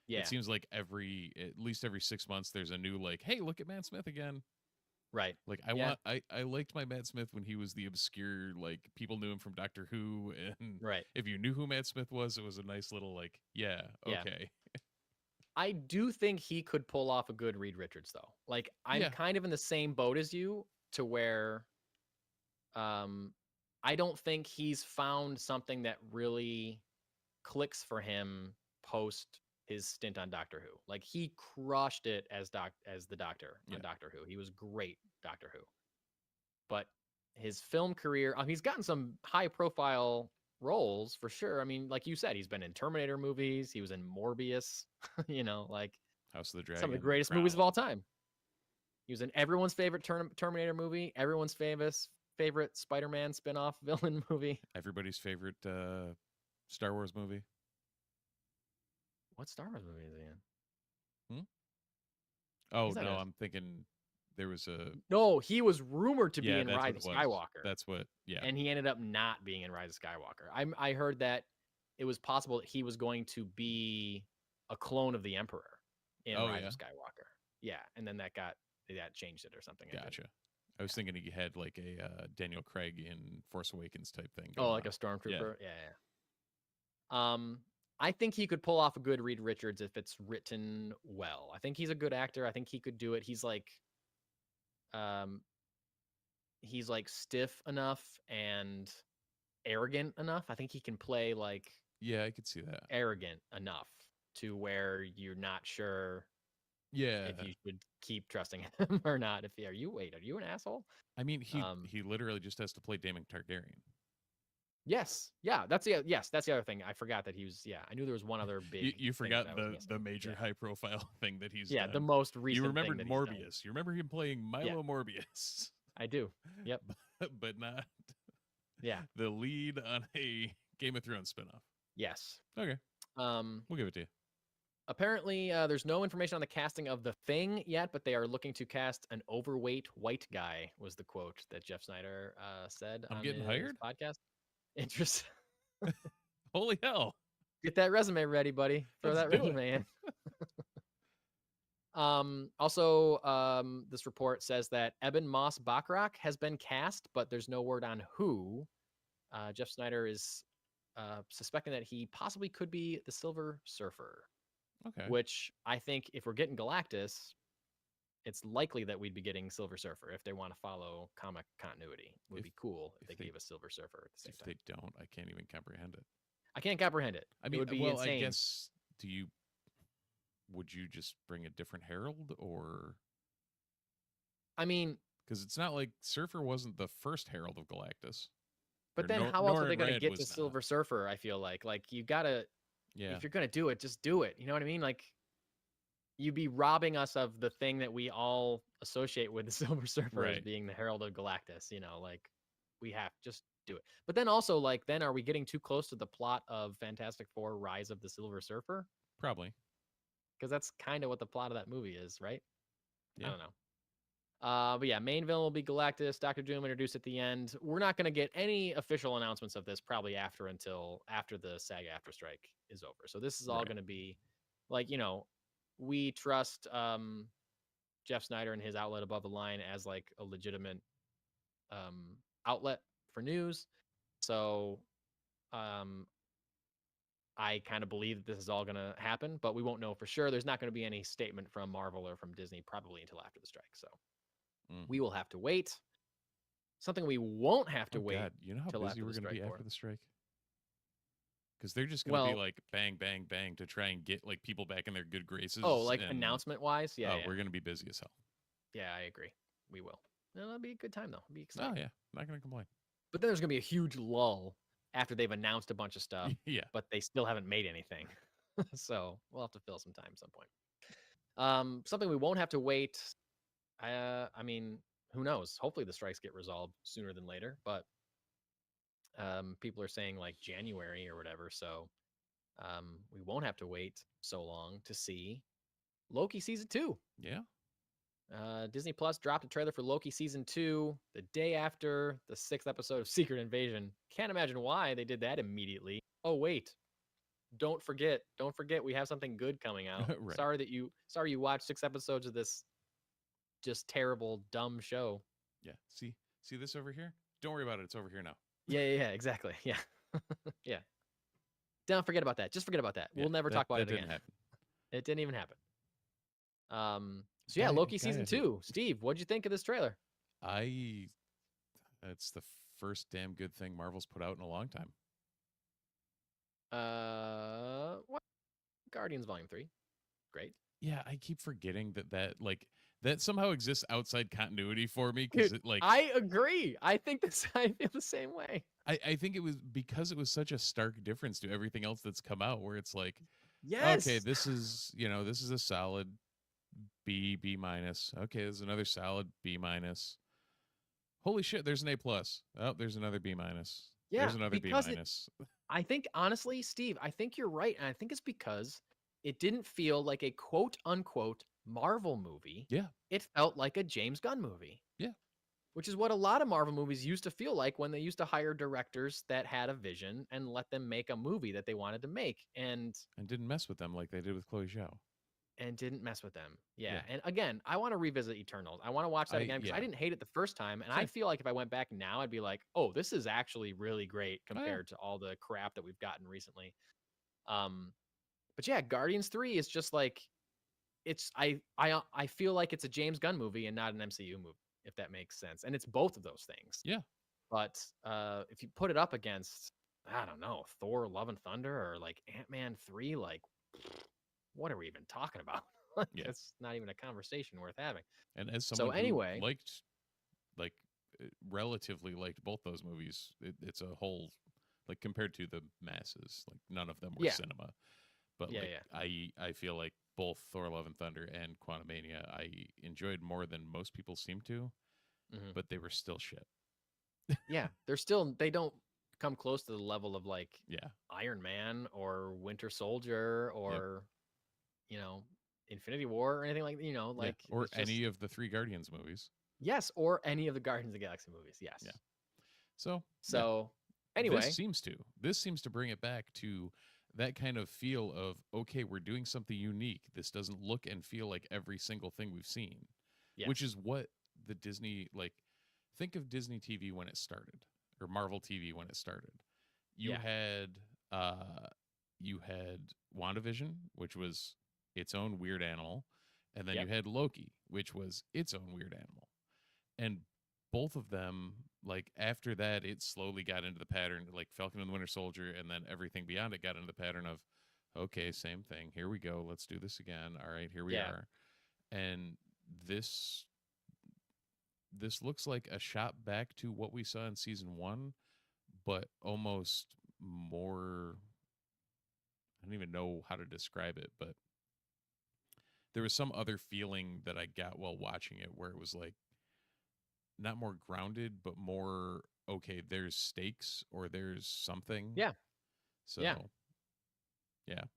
Yeah. It seems like at least every 6 months there's a new like, hey, look at Matt Smith again. Right. Like I liked my Matt Smith when he was the obscure, like people knew him from Doctor Who, and if you knew who Matt Smith was, it was a nice little like, okay. I do think he could pull off a good Reed Richards though. Like I'm kind of in the same boat as you, to where I don't think he's found something that really clicks for him post his stint on Doctor Who. Like he crushed it as the Doctor on Doctor Who. He was great Doctor Who. But his film career, he's gotten some high profile roles for sure. I mean, like you said, he's been in Terminator movies. He was in Morbius, like House of the Dragon, some of the greatest movies of all time. He was in everyone's favorite Terminator movie, everyone's favorite Spider-Man spinoff villain movie, everybody's favorite Star Wars movie. What Star Wars movie is he in? Oh, no, I'm thinking there was a... No, he was rumored to be in Rise of Skywalker. That's what, And he ended up not being in Rise of Skywalker. I heard that it was possible that he was going to be a clone of the Emperor in Rise of Skywalker. Yeah, and then that changed it or something. Gotcha. I was thinking he had like a Daniel Craig in Force Awakens type thing. Oh, like a stormtrooper? Yeah. I think he could pull off a good Reed Richards if it's written well. I think he's a good actor. I think he could do it. He's like stiff enough and arrogant enough. I think he can play like I could see that. Arrogant enough to where you're not sure if you should keep trusting him or not. Are you an asshole? I mean, he literally just has to play Daemon Targaryen. Yes. Yeah. That's the other thing. I forgot that he was. Yeah. I knew there was one other big. You forgot the major high profile thing that he's. Yeah. Done. The most recent. You remembered Morbius. You remember him playing Milo Morbius. I do. Yep. but not. Yeah. The lead on a Game of Thrones spinoff. Yes. Okay. We'll give it to you. Apparently, there's no information on the casting of The Thing yet, but they are looking to cast an overweight white guy. Was the quote that Jeff Snyder said on his podcast. Interesting. Holy hell. Get that resume ready, buddy. Throw that resume in. Also, this report says that Eben Moss Bachrach has been cast, but there's no word on who. Jeff Snyder is suspecting that he possibly could be the Silver Surfer. Okay. Which I think if we're getting Galactus, it's likely that we'd be getting Silver Surfer if they want to follow comic continuity. It would be cool if they gave us Silver Surfer at the same time. If they don't, I can't even comprehend it. I can't comprehend it. I mean, it would be insane. I guess, would you just bring a different Herald, or? I mean, because it's not like Surfer wasn't the first Herald of Galactus. But then how else are they going to get to Silver Surfer? I feel like you got to, if you're going to do it, just do it. You know what I mean? Like, you'd be robbing us of the thing that we all associate with the Silver Surfer as being the Herald of Galactus. You know, like, we have just do it. But then also, like, then are we getting too close to the plot of Fantastic Four: Rise of the Silver Surfer? Probably, because that's kind of what the plot of that movie is, right? Yeah. I don't know. But yeah, main villain will be Galactus. Dr. Doom introduced at the end. We're not going to get any official announcements of this probably until after the SAG-AFTRA strike is over. So this is all going to be like, you know, we trust Jeff Snyder and his outlet Above the Line as like a legitimate outlet for news. So I kind of believe that this is all going to happen, but we won't know for sure. There's not going to be any statement from Marvel or from Disney probably until after the strike. So we will have to wait. Something we won't have to wait. God. You know how busy we're going to be after the strike? Because they're just going to be like bang, bang, bang to try and get like people back in their good graces. Oh, like announcement wise? Yeah. We're going to be busy as hell. Yeah, I agree. We will. It'll be a good time though. It'll be exciting. Oh yeah, not going to complain. But then there's going to be a huge lull after they've announced a bunch of stuff. Yeah. But they still haven't made anything. So we'll have to fill some time at some point. Something we won't have to wait. I mean, who knows? Hopefully the strikes get resolved sooner than later, but people are saying like January or whatever, so we won't have to wait so long to see Loki season 2. Yeah. Disney Plus dropped a trailer for Loki season 2 the day after the 6th episode of Secret Invasion. Can't imagine why they did that immediately. Oh wait, don't forget, we have something good coming out. Right. Sorry you watched 6 episodes of this just terrible, dumb show. Yeah. See this over here? Don't worry about it. It's over here now. Yeah, exactly. Yeah. Yeah. Don't forget about that. Just forget about that. We'll never talk about it again. Happen. It didn't even happen. So yeah, Loki season 2. Steve, what'd you think of this trailer? It's the first damn good thing Marvel's put out in a long time. What? Guardians Volume 3. Great. Yeah, I keep forgetting that somehow exists outside continuity for me, because I agree. I think I feel the same way. I think it was because it was such a stark difference to everything else that's come out, where it's like, yes, okay, this is a solid B minus. Okay, there's another solid B minus. Holy shit, there's an A plus. Oh, there's another B minus. Yeah, there's another B minus. I think honestly, Steve, I think you're right, and I think it's because it didn't feel like a quote unquote Marvel movie. Yeah. It felt like a James Gunn movie. Yeah. Which is what a lot of Marvel movies used to feel like when they used to hire directors that had a vision and let them make a movie that they wanted to make. And didn't mess with them like they did with Chloe Zhao. And didn't mess with them. Yeah. And again, I want to revisit Eternals. I want to watch that again because I didn't hate it the first time. And I feel like if I went back now, I'd be like, oh, this is actually really great compared to all the crap that we've gotten recently. But yeah, Guardians 3 is just like, I feel like it's a James Gunn movie and not an MCU movie, if that makes sense. And it's both of those things. Yeah. But if you put it up against, I don't know, Thor, Love and Thunder, or like Ant-Man 3, like, what are we even talking about? It's not even a conversation worth having. And as someone who relatively liked both those movies, it's a whole, like, compared to the masses, like none of them were cinema. But I feel like both Thor: Love and Thunder and Quantumania I enjoyed more than most people seem to, but they were still shit. Yeah, they don't come close to the level of like Iron Man or Winter Soldier or Infinity War or anything like or any of the 3 Guardians movies. Yes, or any of the Guardians of the Galaxy movies. Yes. Yeah. So anyway, this seems to bring it back to that kind of feel of, okay, we're doing something unique. This doesn't look and feel like every single thing we've seen, which is what the Disney, like, think of Disney TV when it started, or Marvel TV when it started. You had WandaVision, which was its own weird animal, and then you had Loki, which was its own weird animal. And both of them, like, after that, it slowly got into the pattern, like Falcon and the Winter Soldier, and then everything beyond it got into the pattern of, okay, same thing. Here we go. Let's do this again. All right, here we are. And this looks like a shot back to what we saw in season 1, but almost more. I don't even know how to describe it, but there was some other feeling that I got while watching it where it was like not more grounded, but more, okay, there's stakes or there's something. Yeah. So, yeah,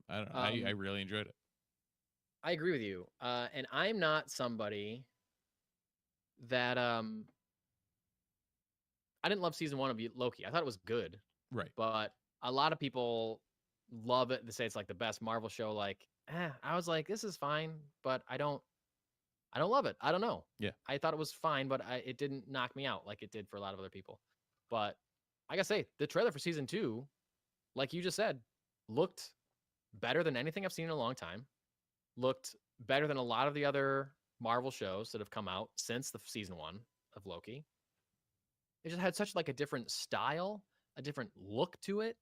I don't know. I really enjoyed it. I agree with you. And I'm not somebody that I didn't love season 1 of Loki. I thought it was good. Right. But a lot of people love it. They say it's like the best Marvel show. Like, I was like, this is fine, but I don't love it. I don't know. Yeah. I thought it was fine, but it didn't knock me out like it did for a lot of other people. But I gotta say, the trailer for season 2, like you just said, looked better than anything I've seen in a long time. Looked better than a lot of the other Marvel shows that have come out since the season 1 of Loki. It just had such like a different style, a different look to it.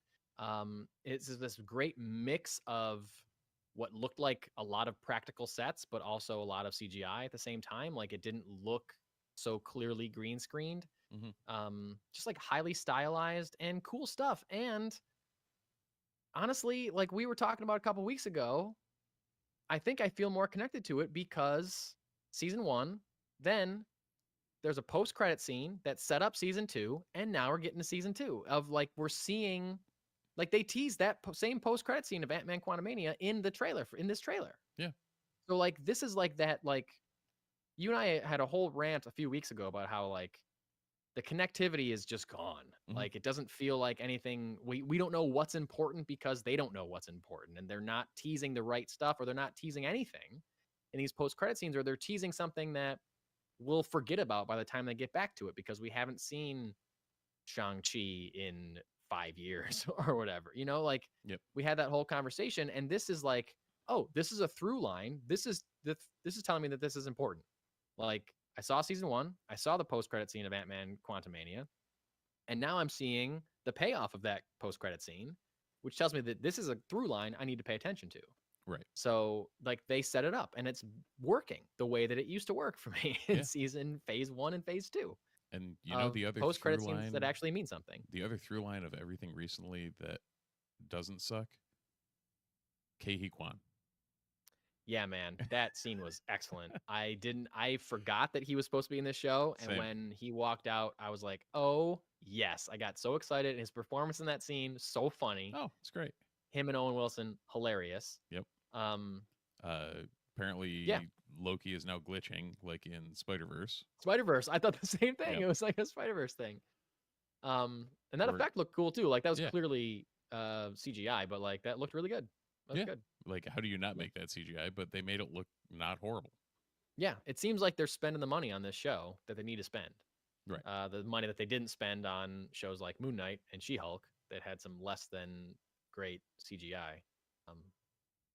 It's this great mix of what looked like a lot of practical sets, but also a lot of CGI at the same time. Like, it didn't look so clearly green screened. Just like highly stylized and cool stuff. And honestly, like we were talking about a couple weeks ago, I think I feel more connected to it because season 1, then there's a post-credit scene that set up season 2, and now we're getting to season 2 of like, we're seeing, like, they teased that same post-credit scene of Ant-Man Quantumania in the trailer, in this trailer. Yeah. So like, this is like that, like, you and I had a whole rant a few weeks ago about how like the connectivity is just gone. Like, it doesn't feel like anything, we don't know what's important because they don't know what's important, and they're not teasing the right stuff, or they're not teasing anything in these post-credit scenes, or they're teasing something that we'll forget about by the time they get back to it because we haven't seen Shang-Chi in 5 years or whatever, you know, like we had that whole conversation, and this is like, oh, this is a through line. This is telling me that this is important. Like, I saw season 1, I saw the post-credit scene of Ant-Man Quantumania, and now I'm seeing the payoff of that post-credit scene, which tells me that this is a through line I need to pay attention to. Right. So like, they set it up, and it's working the way that it used to work for me in season phase 1 and phase 2. And you know, the other post-credit scenes that actually mean something. The other through line of everything recently that doesn't suck, Ke Kwan. Yeah, man, that scene was excellent. I forgot that he was supposed to be in this show, and when he walked out, I was like, oh yes, I got so excited. His performance in that scene, so funny. Oh, it's great. Him and Owen Wilson, hilarious. Yep. Apparently, Loki is now glitching, like in Spider-Verse. I thought the same thing. Yep. It was like a Spider-Verse thing. And that effect looked cool too. Like, that was clearly CGI, but like, that looked really good. That was good. Like, how do you not make that CGI? But they made it look not horrible. Yeah, it seems like they're spending the money on this show that they need to spend. Right. The money that they didn't spend on shows like Moon Knight and She-Hulk that had some less than great CGI.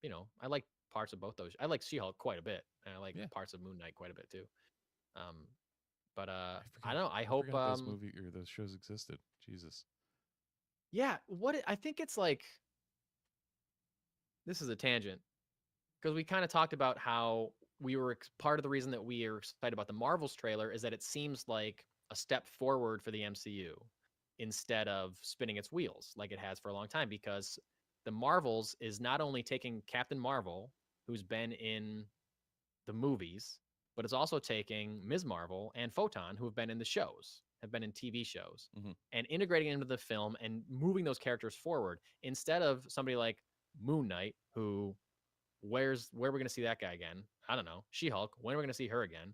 You know, I like parts of both those. I like She-Hulk quite a bit, and I like parts of Moon Knight quite a bit too. But I don't know. I hope those those shows existed. Jesus. Yeah, I think it's like, this is a tangent, because we kind of talked about how we were part of the reason that we are excited about the Marvels trailer is that it seems like a step forward for the MCU instead of spinning its wheels like it has for a long time, because the Marvels is not only taking Captain Marvel, who's been in the movies, but it's also taking Ms. Marvel and Photon, who have been in the shows, have been in TV shows, and integrating into the film and moving those characters forward instead of somebody like Moon Knight, who where we're going to see that guy again? I don't know. She-Hulk, when are we going to see her again?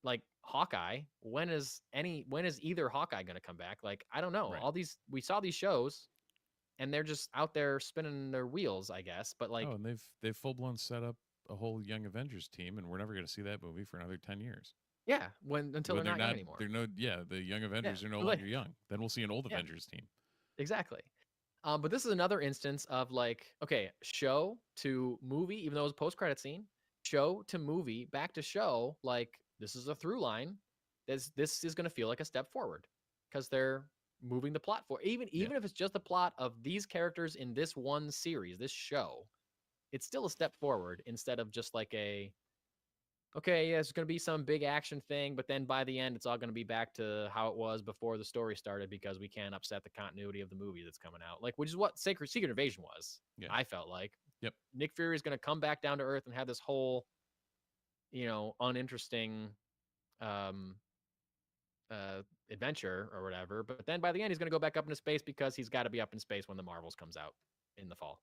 Like, Hawkeye, when is either Hawkeye going to come back? Like, I don't know. Right. All these, we saw these shows, and they're just out there spinning their wheels, I guess. But like, and they've full blown set up a whole Young Avengers team, and we're never going to see that movie for another 10 years. Yeah, until they're not young anymore. The Young Avengers are no longer young. Then we'll see an old Avengers team. Exactly. But this is another instance of like, okay, show to movie, even though it was a post-credit scene, show to movie, back to show, like this is a through line. This is going to feel like a step forward because they're moving the plot for even if it's just the plot of these characters in this one series, this show, it's still a step forward instead of just like it's going to be some big action thing, but then by the end, it's all going to be back to how it was before the story started because we can't upset the continuity of the movie that's coming out. Like, which is what Secret Invasion was. Yeah. I felt like. Yep. Nick Fury is going to come back down to Earth and have this whole, uninteresting adventure or whatever. But then by the end, he's going to go back up into space because he's got to be up in space when the Marvels comes out in the fall.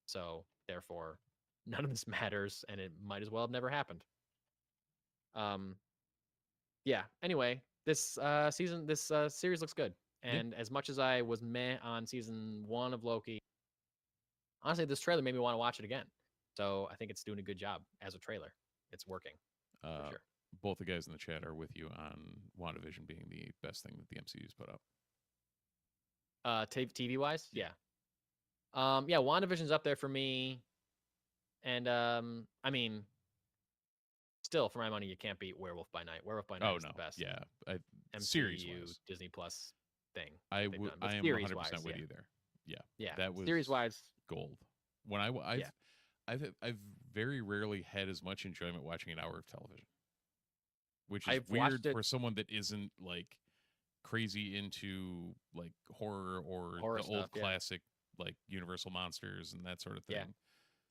So therefore, none of this matters, and it might as well have never happened. Anyway, this series looks good. And as much as I was meh on season 1 of Loki, honestly, this trailer made me want to watch it again. So I think it's doing a good job as a trailer. It's working. For sure. Both the guys in the chat are with you on WandaVision being the best thing that the MCU's put out. TV wise? Yeah. WandaVision's up there for me. And I mean, still, for my money, you can't beat Werewolf by Night. Werewolf by Night is the best. Yeah, MCU Disney Plus thing. I am 100% with you there. Yeah, that was series wise gold. When I've very rarely had as much enjoyment watching an hour of television, which is weird for someone that isn't like crazy into like horror or the old classic like Universal monsters and that sort of thing.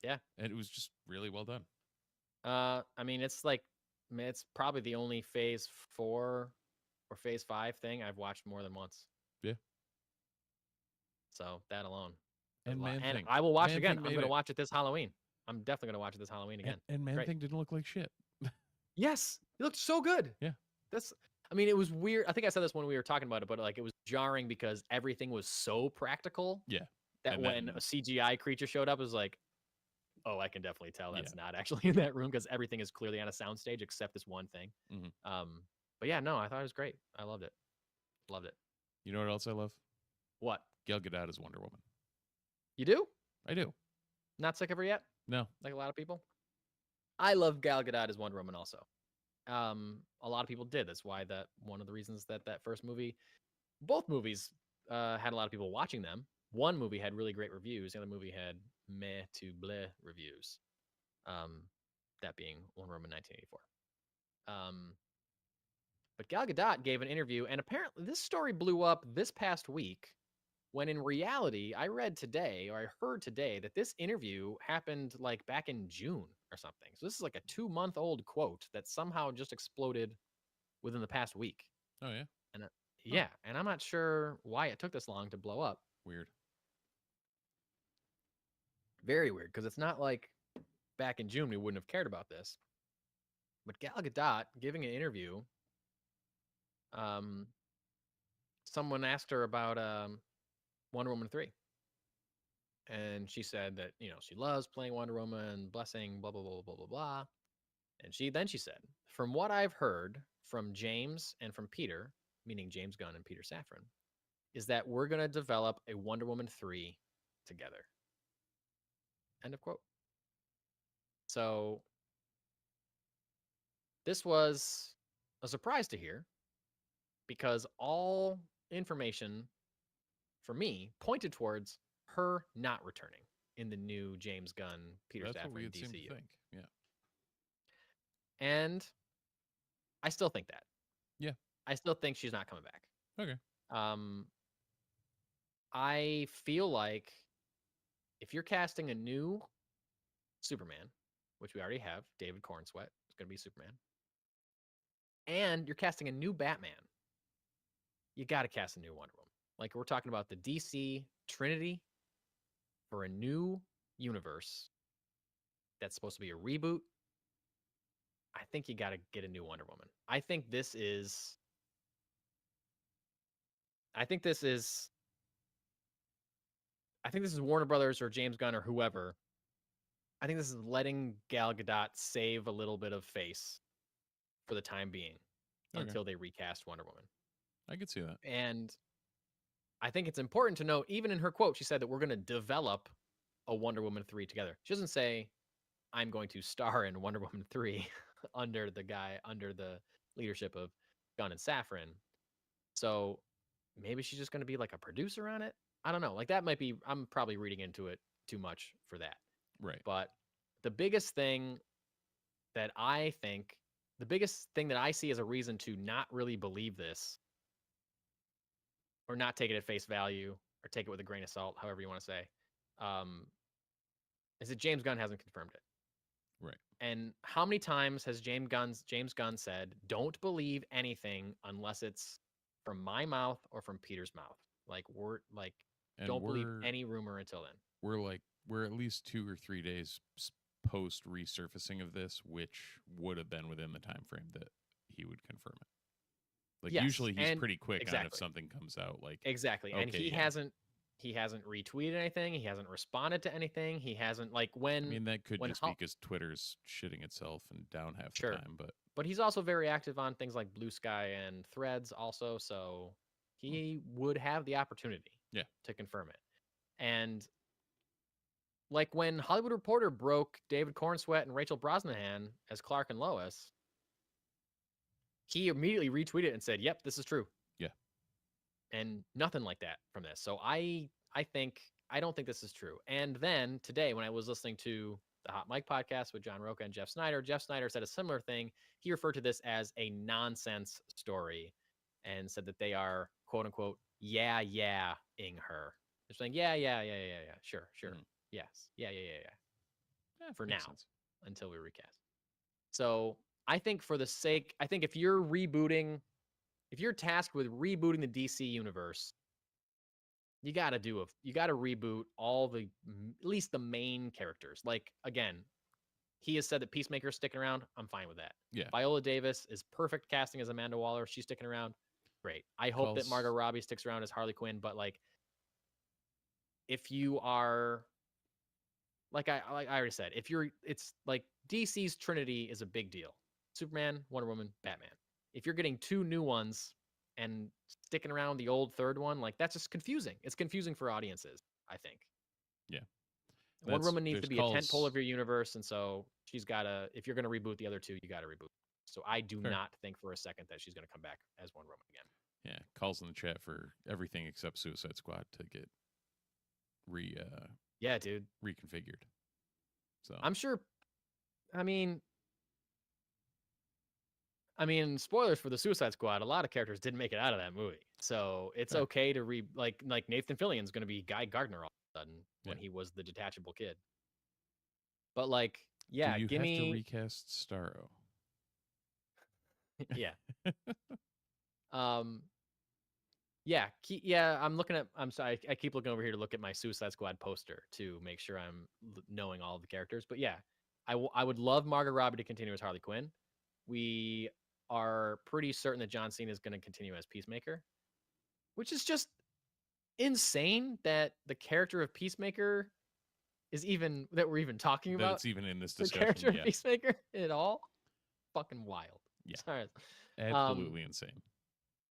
Yeah, and it was just really well done. I mean, it's probably the only phase 4 or phase 5 thing I've watched more than once. Yeah. So that alone. And I will watch it again. I'm going to watch it this Halloween. I'm definitely going to watch it this Halloween again. And Man-Thing didn't look like shit. Yes. It looked so good. Yeah. It was weird. I think I said this when we were talking about it, but like it was jarring because everything was so practical. Yeah. That when a CGI creature showed up, it was like, oh, I can definitely tell that's not actually in that room because everything is clearly on a soundstage except this one thing. Mm-hmm. But yeah, no, I thought it was great. I loved it. Loved it. You know what else I love? What? Gal Gadot as Wonder Woman. You do? I do. Not sick of her yet? No. Like a lot of people? I love Gal Gadot as Wonder Woman also. A lot of people did. That's why one of the reasons that first movie, both movies had a lot of people watching them. One movie had really great reviews. The other movie had meh to bleh reviews. That being Wonder Woman 1984. But Gal Gadot gave an interview, and apparently this story blew up this past week, when in reality, I heard today that this interview happened like back in June or something. So this is like a 2-month-old quote that somehow just exploded within the past week. Oh yeah. And and I'm not sure why it took this long to blow up. Weird. Very weird, because it's not like back in June we wouldn't have cared about this. But Gal Gadot giving an interview, someone asked her about Wonder Woman 3. And she said that, she loves playing Wonder Woman, blessing, blah, blah, blah, blah, blah, blah. And she said, from what I've heard from James and from Peter, meaning James Gunn and Peter Safran, is that we're going to develop a Wonder Woman 3 together. End of quote. So this was a surprise to hear because all information for me pointed towards her not returning in the new James Gunn, Peter Safran DCU. Yeah. And I still think that. Yeah. I still think she's not coming back. Okay. I feel like if you're casting a new Superman, which we already have, David Cornsweet is going to be Superman, and you're casting a new Batman, you got to cast a new Wonder Woman. Like, we're talking about the DC Trinity for a new universe that's supposed to be a reboot. I think you got to get a new Wonder Woman. I think this is I think this is Warner Brothers or James Gunn or whoever. I think this is letting Gal Gadot save a little bit of face for the time being until they recast Wonder Woman. I could see that. And I think it's important to note, even in her quote, she said that we're going to develop a Wonder Woman 3 together. She doesn't say, I'm going to star in Wonder Woman 3 under the leadership of Gunn and Safran. So maybe she's just going to be like a producer on it. I don't know. Like that might be, I'm probably reading into it too much for that. Right. But the biggest thing that I see as a reason to not really believe this or not take it at face value or take it with a grain of salt, however you want to say, is that James Gunn hasn't confirmed it. Right. And how many times has James Gunn said, don't believe anything unless it's from my mouth or from Peter's mouth? Like don't believe any rumor until then. We're at least 2 or 3 days post resurfacing of this, which would have been within the time frame that he would confirm it. Like yes, usually he's pretty quick on if something comes out. Like exactly, and he hasn't retweeted anything. He hasn't responded to anything. He hasn't when. I mean, that could just be because Twitter's shitting itself and down half the time. But he's also very active on things like Blue Sky and Threads also, so he would have the opportunity to confirm it. And like when Hollywood Reporter broke David Cornsweet and Rachel Brosnahan as Clark and Lois, he immediately retweeted and said, "Yep, this is true." Yeah. And nothing like that from this. So I don't think this is true. And then today, when I was listening to the Hot Mic podcast with John Roca and Jeff Snyder said a similar thing. He referred to this as a nonsense story and said that they are, quote unquote, yeah-ing her. They're saying, yeah, sure, yes, yeah. For now, until we recast. So I think if you're tasked with rebooting the DC universe, you got to reboot at least the main characters. Like, again, he has said that Peacemaker's sticking around. I'm fine with that. Yeah. Viola Davis is perfect casting as Amanda Waller. She's sticking around. Great. I hope that Margot Robbie sticks around as Harley Quinn. But like, if you are, like I already said, it's like DC's Trinity is a big deal. Superman, Wonder Woman, Batman. If you're getting 2 new ones and sticking around the old third one, like that's just confusing. It's confusing for audiences, I think. Yeah. Wonder Woman needs to be a tentpole of your universe, and so she's gotta, if you're gonna reboot the other 2, you gotta reboot. So I do not think for a second that she's gonna come back as Wonder Woman again. Yeah, calls in the chat for everything except Suicide Squad to get reconfigured. So I'm sure. I mean, spoilers for the Suicide Squad. A lot of characters didn't make it out of that movie, so it's okay to like Nathan Fillion's going to be Guy Gardner all of a sudden when he was the detachable kid. But like, yeah, do you have to recast Starro? Yeah. I'm sorry. I keep looking over here to look at my Suicide Squad poster to make sure I'm knowing all of the characters. But yeah, I would love Margot Robbie to continue as Harley Quinn. We are pretty certain that John Cena is going to continue as Peacemaker, which is just insane that the character of Peacemaker that we're even talking about. It's even in this discussion. The character of Peacemaker at all. Fucking wild. Yeah. Sorry. Absolutely insane.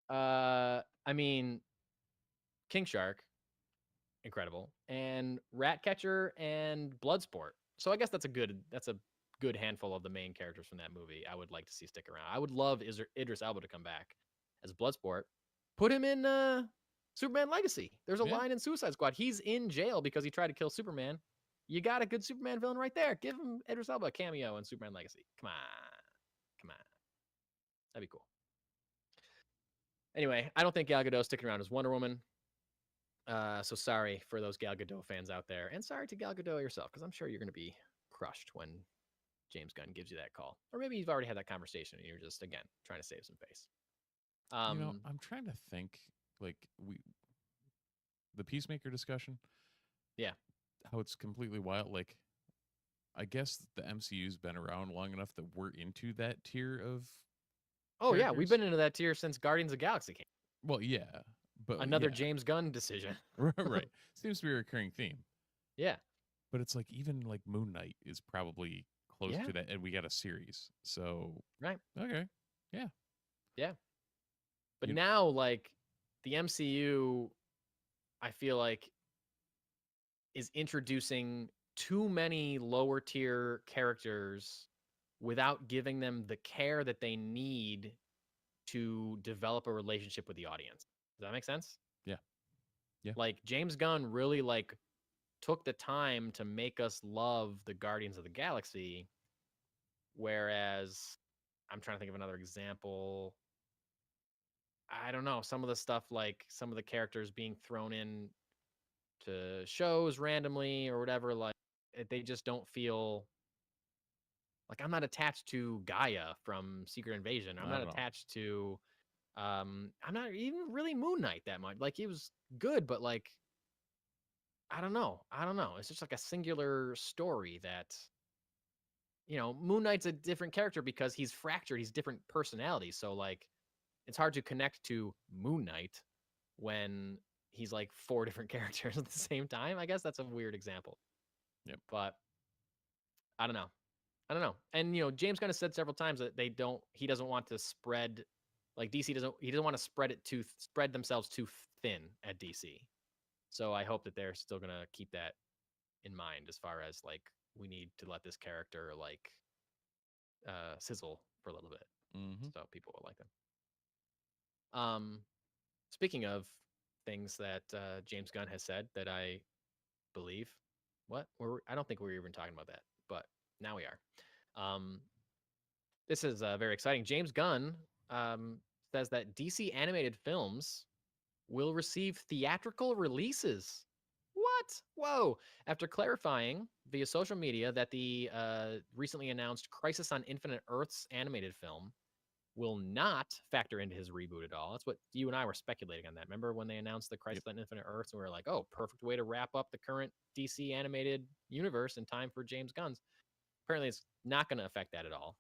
I mean, King Shark, incredible, and Ratcatcher and Bloodsport. So I guess that's a good handful of the main characters from that movie I would like to see stick around. I would love Idris Elba to come back as Bloodsport. Put him in Superman Legacy. There's a line in Suicide Squad. He's in jail because he tried to kill Superman. You got a good Superman villain right there. Give him Idris Elba a cameo in Superman Legacy. Come on. That'd be cool. Anyway, I don't think Gal Gadot's sticking around as Wonder Woman. So sorry for those Gal Gadot fans out there. And sorry to Gal Gadot yourself, because I'm sure you're going to be crushed when James Gunn gives you that call. Or maybe you've already had that conversation and you're just, again, trying to save some face. I'm trying to think, like, the Peacemaker discussion. Yeah. How it's completely wild. Like, I guess the MCU's been around long enough that we're into that tier of characters. Yeah, we've been into that tier since Guardians of the Galaxy came. Well, yeah, But another James Gunn decision. Right. Seems to be a recurring theme. Yeah. But it's like even like Moon Knight is probably close to that, and we got a series. So right. Okay. Yeah. Yeah. But now, like, the MCU, I feel like, is introducing too many lower tier characters without giving them the care that they need to develop a relationship with the audience. Does that make sense? Yeah. Yeah. Like, James Gunn really, like, took the time to make us love the Guardians of the Galaxy, whereas I'm trying to think of another example. I don't know, some of the stuff, like some of the characters being thrown in to shows randomly or whatever, like they just don't feel like I'm not attached to Gaia from Secret Invasion. I'm not attached to I'm not even really Moon Knight that much. Like he was good, but like I don't know. It's just like a singular story that Moon Knight's a different character because he's fractured. He's different personalities. So like it's hard to connect to Moon Knight when he's like 4 different characters at the same time. I guess that's a weird example. Yep. But I don't know. And James Gunn has said several times that he doesn't want to spread, like DC doesn't want to spread themselves too thin at DC. So I hope that they're still going to keep that in mind as far as like we need to let this character like sizzle for a little bit. So people will like them. Speaking of things that James Gunn has said that I believe, I don't think we were even talking about that, but now we are. This is very exciting. James Gunn says that DC animated films will receive theatrical releases. What? Whoa. After clarifying via social media that the recently announced Crisis on Infinite Earths animated film will not factor into his reboot at all. That's what you and I were speculating on that. Remember when they announced the Crisis on Infinite Earths and we were like, oh, perfect way to wrap up the current DC animated universe in time for James Gunn's. Apparently it's not going to affect that at all.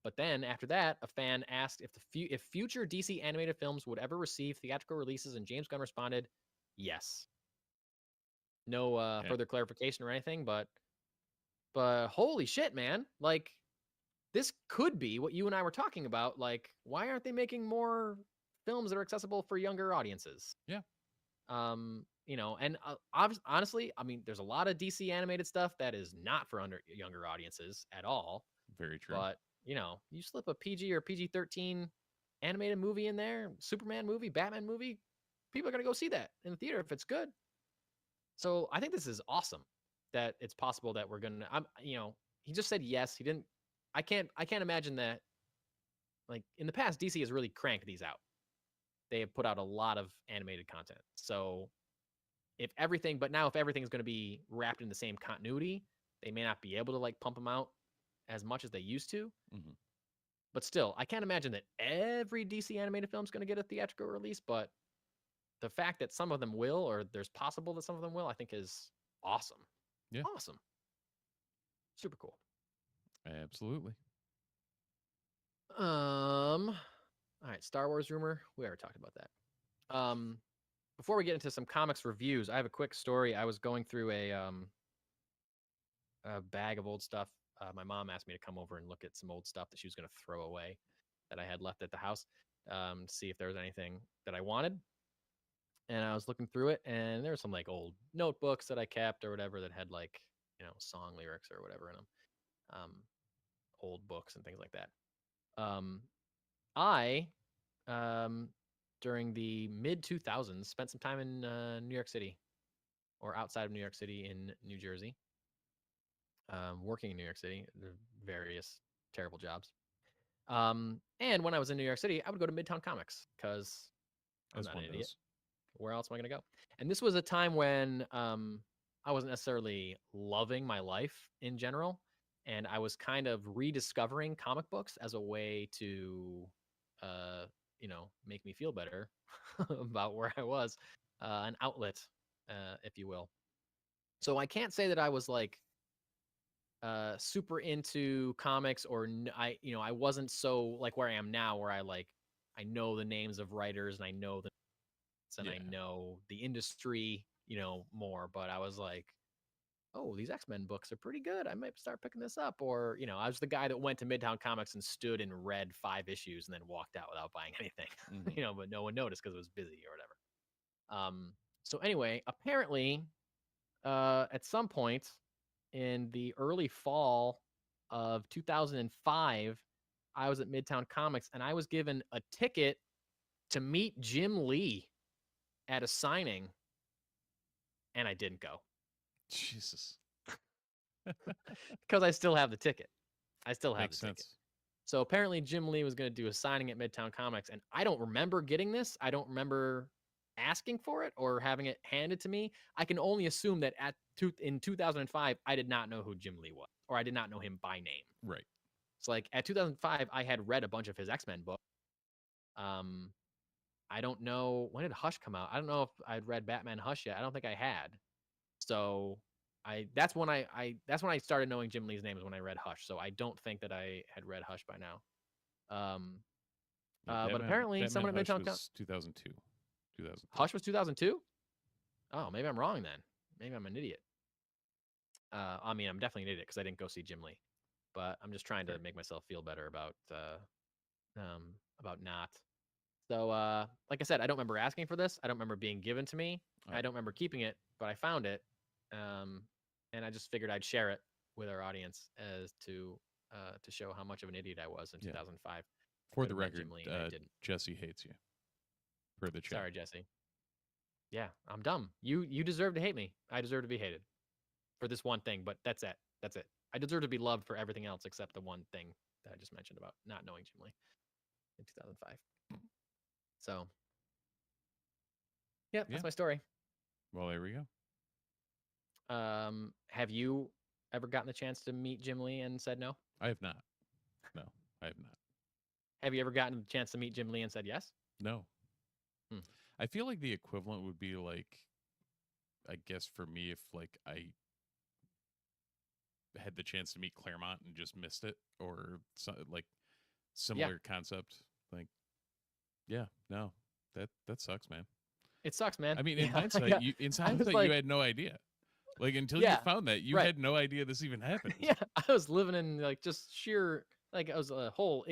But then after that, a fan asked if future DC animated films would ever receive theatrical releases, and James Gunn responded, yes. No further clarification or anything, but holy shit, man. Like, this could be what you and I were talking about. Like, why aren't they making more films that are accessible for younger audiences? Yeah. And honestly, I mean, there's a lot of DC animated stuff that is not for younger audiences at all. Very true. But, you slip a PG or PG-13 animated movie in there, Superman movie, Batman movie, people are going to go see that in the theater if it's good. So I think this is awesome that it's possible that we're going to, he just said yes. He didn't, I can't imagine that, like, in the past, DC has really cranked these out. They have put out a lot of animated content. So if everything is going to be wrapped in the same continuity, they may not be able to like pump them out as much as they used to. But still, I can't imagine that every DC animated film is going to get a theatrical release. But the fact that some of them will, or there's possible that some of them will, I think is awesome. Yeah. Awesome. Super cool. Absolutely. All right, Star Wars rumor. We already talked about that. Before we get into some comics reviews, I have a quick story. I was going through a bag of old stuff. My mom asked me to come over and look at some old stuff that she was going to throw away that I had left at the house, to see if there was anything that I wanted. And I was looking through it, and there were some like old notebooks that I kept or whatever that had like, song lyrics or whatever in them. Old books and things like that. I, during the mid 2000s, spent some time in New York City, or outside of New York City in New Jersey, working in New York City, various terrible jobs. And when I was in New York City, I would go to Midtown Comics because I'm not an idiot. Where else am I going to go? And this was a time when I wasn't necessarily loving my life in general. And I was kind of rediscovering comic books as a way to, make me feel better about where I was, an outlet, if you will. So I can't say that I was like super into comics, or I wasn't so like where I am now, where I I know the names of writers and I know I know the industry, more. But I was like, oh, these X-Men books are pretty good. I might start picking this up. Or, I was the guy that went to Midtown Comics and stood and read 5 issues and then walked out without buying anything, but no one noticed because it was busy or whatever. So anyway, apparently, at some point in the early fall of 2005, I was at Midtown Comics and I was given a ticket to meet Jim Lee at a signing, and I didn't go. Jesus. Because I still have the ticket. Makes sense. Ticket. So apparently Jim Lee was going to do a signing at Midtown Comics, and I don't remember getting this. I don't remember asking for it or having it handed to me. I can only assume that in 2005, I did not know who Jim Lee was, or I did not know him by name. Right. It's like at 2005, I had read a bunch of his X-Men books. I don't know, when did Hush come out? I don't know if I'd read Batman Hush yet. I don't think I had. So that's when I started knowing Jim Lee's name, is when I read Hush. So I don't think that I had read Hush by now. But apparently someone at Midtown was 2002. Hush was 2002? Oh, maybe I'm wrong then. Maybe I'm an idiot. I mean, I'm definitely an idiot because I didn't go see Jim Lee. But I'm just trying to make myself feel better about not. So, like I said, I don't remember asking for this. I don't remember being given to me. I don't remember keeping it, but I found it. And I just figured I'd share it with our audience as to show how much of an idiot I was in 2005. For the record, Jesse hates you. For the chat. Sorry, Jesse. Yeah, I'm dumb. You deserve to hate me. I deserve to be hated for this one thing, but that's it. That's it. I deserve to be loved for everything else except the one thing that I just mentioned about not knowing Jim Lee in 2005. So, that's my story. Well, there we go. Have you ever gotten the chance to meet Jim Lee and said no? I have not. No, I have not. Have you ever gotten the chance to meet Jim Lee and said yes? No. I feel like the equivalent would be like, I guess for me, if like I had the chance to meet Claremont and just missed it, or like similar concept. Like, no, that sucks, man. It sucks, man. I mean, in hindsight, you had no idea. Like, until you found that, you had no idea this even happened. Yeah, I was living in like just sheer, like, I was a whole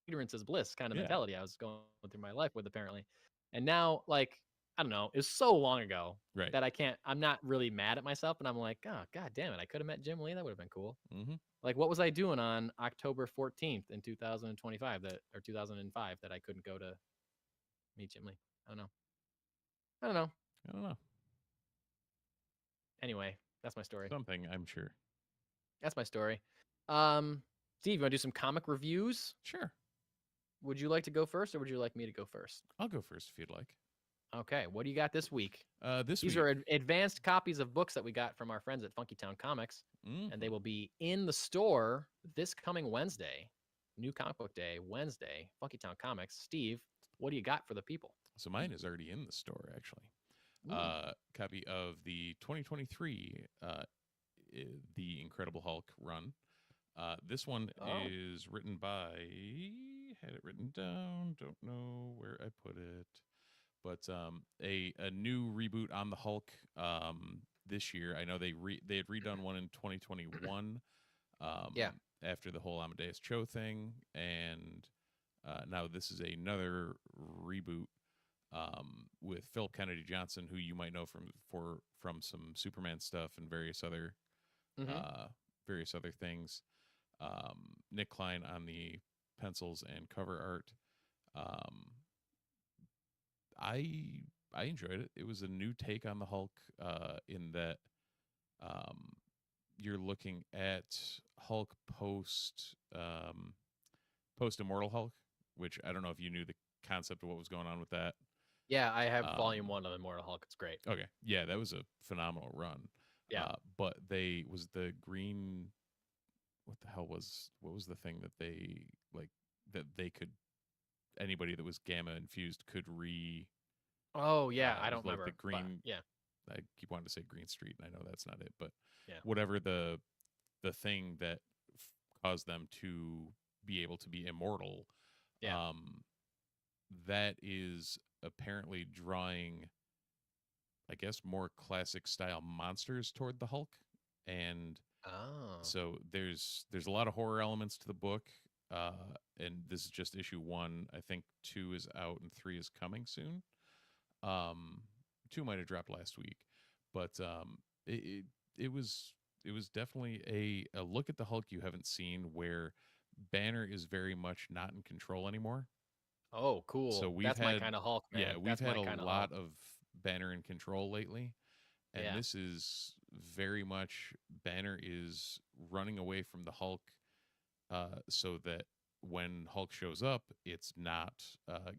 ignorance is bliss kind of mentality I was going through my life with, apparently. And now, like, I don't know, it was so long ago that I'm not really mad at myself, and I'm like, oh, God damn it, I could have met Jim Lee. That would have been cool. Like, what was I doing on October 14th in 2005 or 2005 that I couldn't go to meet Jim Lee? I don't know. Anyway, that's my story. Something, I'm sure. That's my story. Steve, you want to do some comic reviews? Sure. Would you like to go first, or would you like me to go first? I'll go first if you'd like. Okay, what do you got this week? These are advanced copies of books that we got from our friends at Funky Town Comics, and they will be in the store this coming Wednesday. New Comic Book Day, Wednesday, Funky Town Comics. Steve, what do you got for the people? So mine is already in the store, actually. Copy of the 2023 The Incredible Hulk run. This one is written by, had it written down, don't know where I put it, but a new reboot on the Hulk this year. I know they had redone one in 2021 after the whole Amadeus Cho thing, and now this is another reboot with Philip Kennedy Johnson, who you might know from some Superman stuff and various other things. Nick Klein on the pencils and cover art. I enjoyed it. It was a new take on the Hulk in that you're looking at Hulk post Immortal Hulk, which I don't know if you knew the concept of what was going on with that. Yeah, I have volume 1 of Immortal Hulk. It's great. Okay. Yeah, that was a phenomenal run. Yeah. But was the green, what was the thing that they could, anybody that was gamma infused could Oh yeah, I don't remember. The green, I keep wanting to say Green Street, and I know that's not it, but whatever the thing that caused them to be able to be immortal, that is apparently drawing, I guess, more classic style monsters toward the Hulk. And so there's a lot of horror elements to the book. And this is just issue 1. I think 2 is out and 3 is coming soon. 2 might have dropped last week, but it was definitely a look at the Hulk you haven't seen, where Banner is very much not in control anymore. Oh, cool. So that's my kind of Hulk, man. Yeah, we've had a lot of Banner in control lately. And this is very much Banner is running away from the Hulk, so that when Hulk shows up, it's not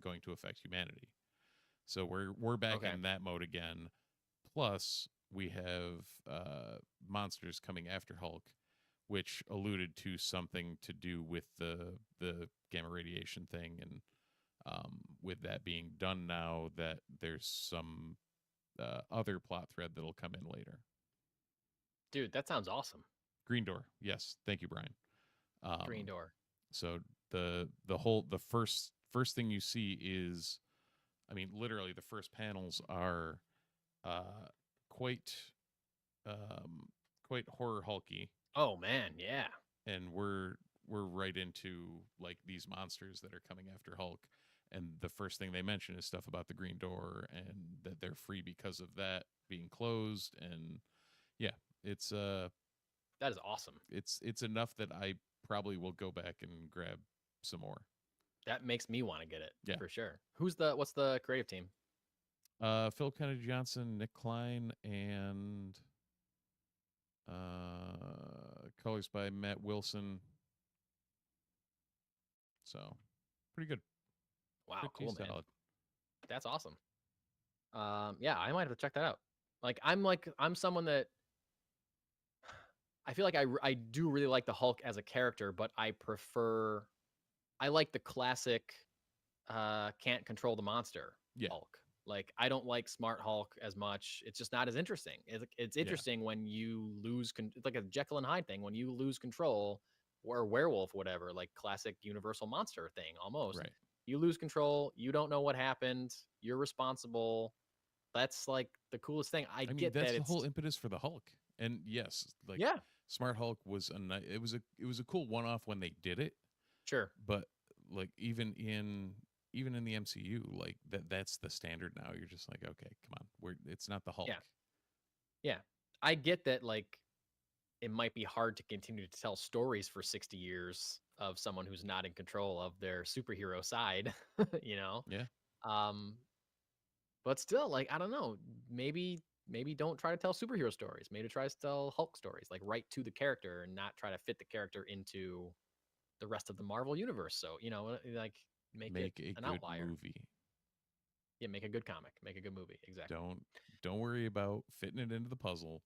going to affect humanity. So we're back in that mode again. Plus, we have monsters coming after Hulk, which alluded to something to do with the gamma radiation thing, and with that being done now, that there's some other plot thread that'll come in later. Dude, that sounds awesome. Green Door, yes, thank you, Brian. Green Door. So the first thing you see is, I mean, literally the first panels are quite horror hulky. Oh man, yeah. And we're right into like these monsters that are coming after Hulk. And the first thing they mention is stuff about the Green Door and that they're free because of that being closed. And yeah, it's that is awesome. It's enough that I probably will go back and grab some more. That makes me want to get it for sure. What's the creative team? Philip Kennedy Johnson, Nick Klein, and colors by Matt Wilson. So pretty good. Wow, cool, man. That's awesome. Yeah, I might have to check that out. I'm someone that I feel like I do really like the Hulk as a character, but I like the classic can't control the monster Hulk. Like, I don't like Smart Hulk as much. It's just not as interesting. It's interesting when you lose it's like a Jekyll and Hyde thing, when you lose control, or werewolf, whatever, like classic Universal monster thing almost. Right. You lose control. You don't know what happened. You're responsible. That's like the coolest thing. I mean, get that's that the whole impetus for the Hulk. And yes, like Smart Hulk was it was a cool one-off when they did it. Sure. But like even in the MCU, like that's the standard now. You're just like, okay, come on. It's not the Hulk. Yeah. I get that, like, it might be hard to continue to tell stories for 60 years of someone who's not in control of their superhero side, you know? Yeah. But still, like, I don't know, maybe don't try to tell superhero stories. Maybe try to tell Hulk stories, like right to the character and not try to fit the character into the rest of the Marvel universe. So, you know, like make it an outlier. Movie. Yeah, make a good comic, make a good movie. Exactly. Don't worry about fitting it into the puzzle.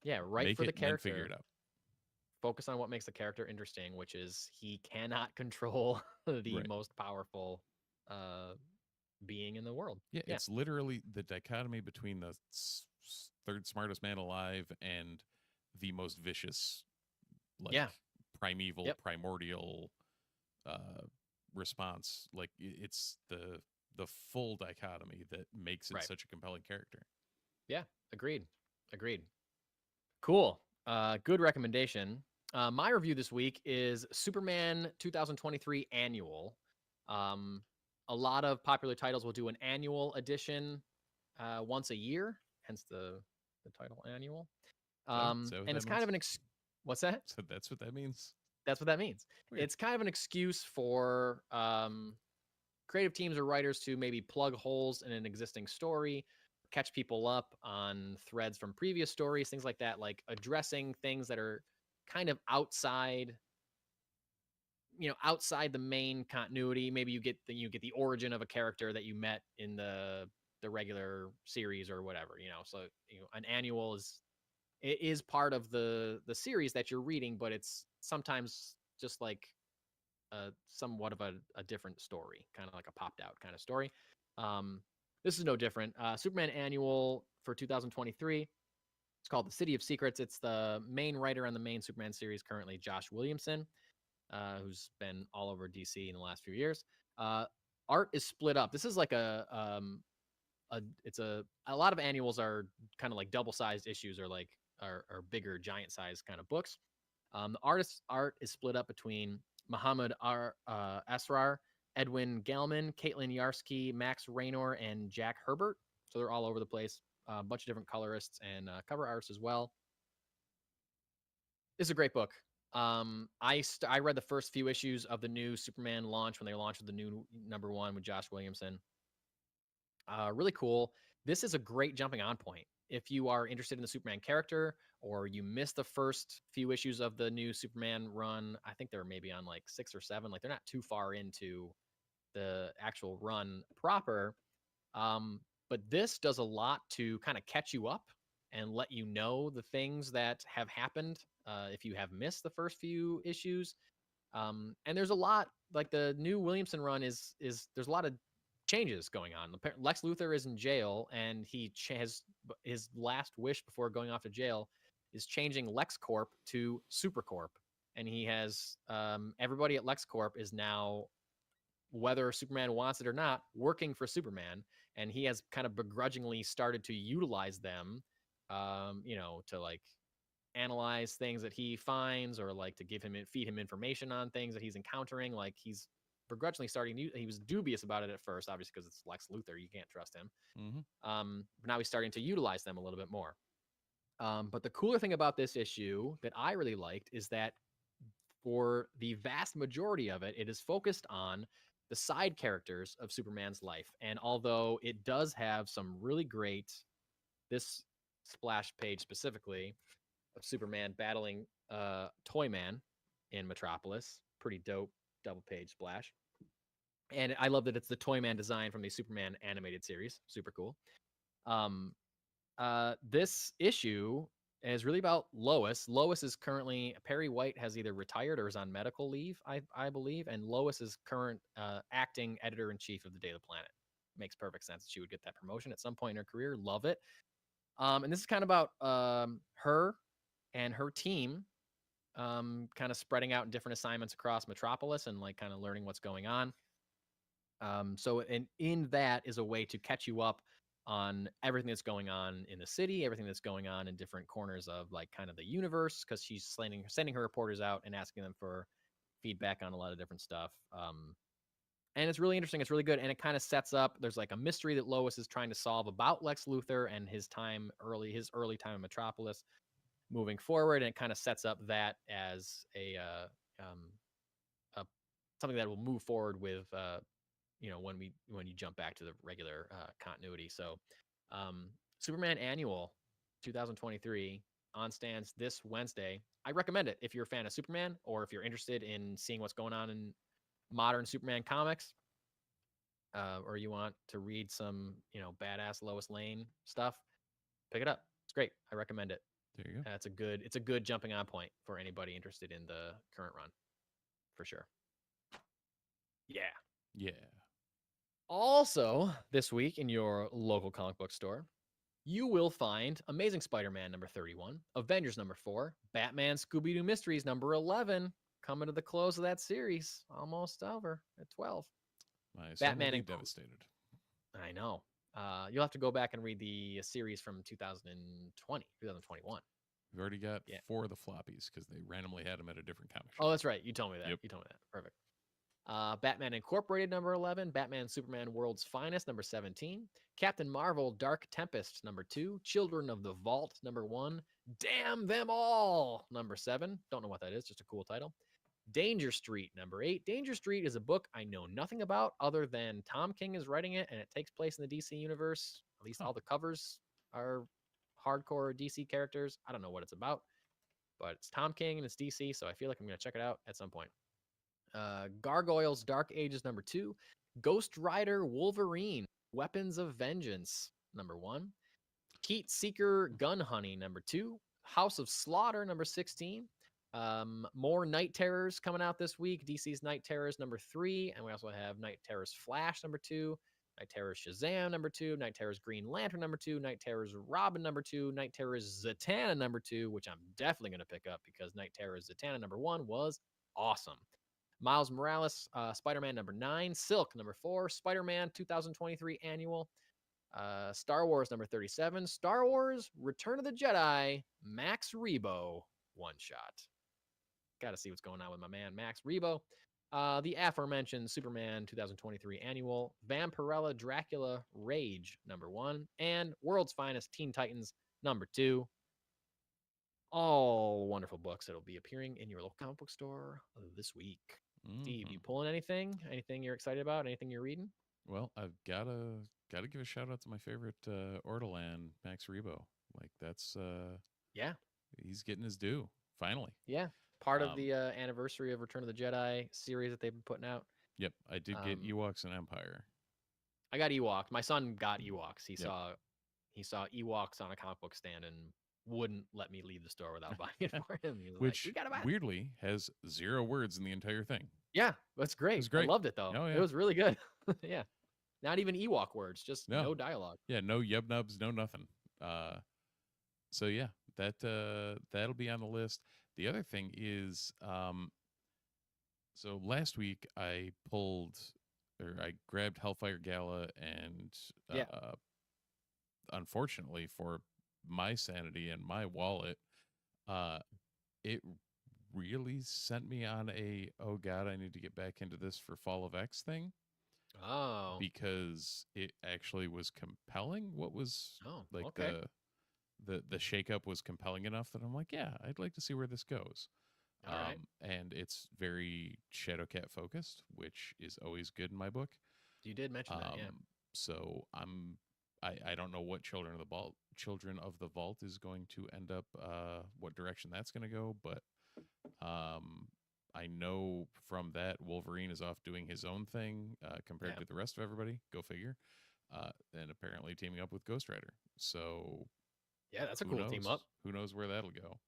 Yeah, right for the character. And figure it out. Focus on what makes the character interesting, which is he cannot control the most powerful being in the world. Yeah, it's literally the dichotomy between the third smartest man alive and the most vicious, like primeval, primordial response. Like it's the full dichotomy that makes it such a compelling character. Yeah, agreed. Cool. Good recommendation. My review this week is Superman 2023 Annual. A lot of popular titles will do an annual edition once a year, hence the title annual. And it's kind of an what's that? So that's what that means. That's what that means. Weird. It's kind of an excuse for creative teams or writers to maybe plug holes in an existing story, catch people up on threads from previous stories, things like that, like addressing things that are kind of outside the main continuity. Maybe you get the origin of a character that you met in the regular series or whatever, so an annual is part of the series that you're reading, but it's sometimes just like somewhat of a different story, kind of like a popped out kind of story. This is no different. Superman Annual for 2023. It's called The City of Secrets. It's the main writer on the main Superman series currently, Josh Williamson, who's been all over DC in the last few years. art is split up. This is like a lot of annuals are kind of like double-sized issues or like are bigger, giant-sized kind of books. The artist's art is split up between Muhammad Asrar, Edwin Gelman, Caitlin Yarsky, Max Raynor, and Jack Herbert. So they're all over the place. A bunch of different colorists and cover artists as well. It's a great book. I read the first few issues of the new Superman launch when they launched with the new #1 with Josh Williamson. Really cool. This is a great jumping on point. If you are interested in the Superman character or you missed the first few issues of the new Superman run, I think they're maybe on like 6 or 7. Like they're not too far into the actual run proper. But this does a lot to kind of catch you up and let you know the things that have happened if you have missed the first few issues. And there's a lot, like the new Williamson run is there's a lot of changes going on. Lex Luthor is in jail, and he has his last wish before going off to jail is changing LexCorp to Supercorp, and he has everybody at LexCorp is now, whether Superman wants it or not, working for Superman, and he has kind of begrudgingly started to utilize them, to like analyze things that he finds or like to feed him information on things that he's encountering. Like he's begrudgingly he was dubious about it at first, obviously, because it's Lex Luthor. You can't trust him. But now he's starting to utilize them a little bit more. But the cooler thing about this issue that I really liked is that for the vast majority of it, it is focused on the side characters of Superman's life. And although it does have some really great, this splash page specifically of Superman battling Toyman in Metropolis, pretty dope double page splash. And I love that it's the Toyman design from the Superman animated series. Super cool. This issue is really about Lois. Lois is currently, Perry White has either retired or is on medical leave, I believe. And Lois is current acting editor-in-chief of the Daily Planet. Makes perfect sense that she would get that promotion at some point in her career. Love it. And this is kind of about her and her team kind of spreading out in different assignments across Metropolis and like kind of learning what's going on. So in that is a way to catch you up on everything that's going on in the city, everything that's going on in different corners of like kind of the universe, because she's sending her reporters out and asking them for feedback on a lot of different stuff. And it's really interesting. It's really good. And it kind of sets up, there's like a mystery that Lois is trying to solve about Lex Luthor and his early time in Metropolis moving forward. And it kind of sets up that as something that will move forward with, when you jump back to the regular continuity. So Superman Annual 2023 on stands this Wednesday. I recommend it if you're a fan of Superman or if you're interested in seeing what's going on in modern Superman comics, or you want to read some, badass Lois Lane stuff, pick it up. It's great. I recommend it. There you go. It's a good jumping on point for anybody interested in the current run, for sure. Yeah. Also, this week in your local comic book store, you will find Amazing Spider-Man #31, Avengers #4, Batman Scooby-Doo Mysteries #11, coming to the close of that series, almost over at 12. My Batman and devastated. I know. You'll have to go back and read the series from 2021. We've already got 4 of the floppies because they randomly had them at a different comic shop. Oh, that's right. You told me that. Yep. You told me that. Perfect. Batman Incorporated #11, Batman Superman World's Finest #17, Captain Marvel Dark Tempest #2, Children of the Vault #1, Damn Them All #7. Don't know what that is, just a cool title. Danger Street #8. Danger Street is a book I know nothing about other than Tom King is writing it, and it takes place in the DC universe. At least all the covers are hardcore DC characters. I don't know what it's about, but it's Tom King and it's DC, so I feel like I'm going to check it out at some point. Gargoyles Dark Ages #2, Ghost Rider Wolverine Weapons of Vengeance #1, Heat Seeker Gun Honey #2, House of Slaughter #16, more Night Terrors coming out this week, DC's Night Terrors #3, and we also have Night Terrors Flash #2, Night Terrors Shazam #2, Night Terrors Green Lantern #2, Night Terrors Robin #2, Night Terrors Zatanna #2, which I'm definitely going to pick up because Night Terrors Zatanna #1 was awesome. Miles Morales, Spider-Man number 9, Silk number 4, Spider-Man 2023 annual, Star Wars number 37, Star Wars Return of the Jedi, Max Rebo one shot. Got to see what's going on with my man Max Rebo. The aforementioned Superman 2023 annual, Vampirella Dracula Rage number 1, and World's Finest Teen Titans number 2. All wonderful books that'll be appearing in your local comic book store this week. Steve, you pulling anything? Anything you're excited about? Anything you're reading? Well, I've gotta give a shout out to my favorite Ortolan, Max Rebo. Like that's yeah, he's getting his due finally. Yeah, part of the anniversary of Return of the Jedi series that they've been putting out. Yep, I did get Ewoks and Empire. I got Ewoks. My son got Ewoks. He saw Ewoks on a comic book stand and wouldn't let me leave the store without buying it for him. Which like, we gotta buy it. Weirdly has 0 words in the entire thing. Yeah, that's great. It was great. I loved it though. Oh, yeah. It was really good. Yeah, not even Ewok words, just no dialogue. Yeah, no yub-nubs, no nothing. So yeah, that'll be on the list. The other thing is, so last week I grabbed Hellfire Gala and unfortunately for my sanity and my wallet, it really sent me on a, oh God, I need to get back into this for Fall of X thing. Oh. Because it actually was compelling. What was okay. the shakeup was compelling enough that I'm like, yeah, I'd like to see where this goes. All right. And it's very Shadowcat focused, which is always good in my book. You did mention that, yeah. So I don't know what Children of the Vault is going to end up, what direction that's going to go, but I know from that Wolverine is off doing his own thing compared to the rest of everybody. Go figure. And apparently teaming up with Ghost Rider. So yeah, that's a cool team up. Who knows where that'll go?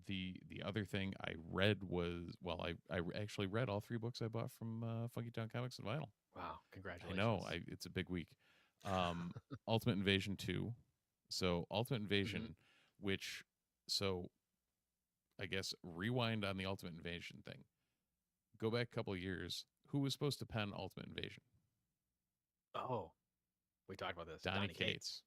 The other thing I read was, well, I actually read all 3 books I bought from Funky Town Comics and Vinyl. Wow, congratulations! I know, it's a big week. Ultimate Invasion 2. So Ultimate Invasion, which I guess rewind on the Ultimate Invasion thing. Go back a couple of years. Who was supposed to pen Ultimate Invasion? Oh, we talked about this. Donny Cates.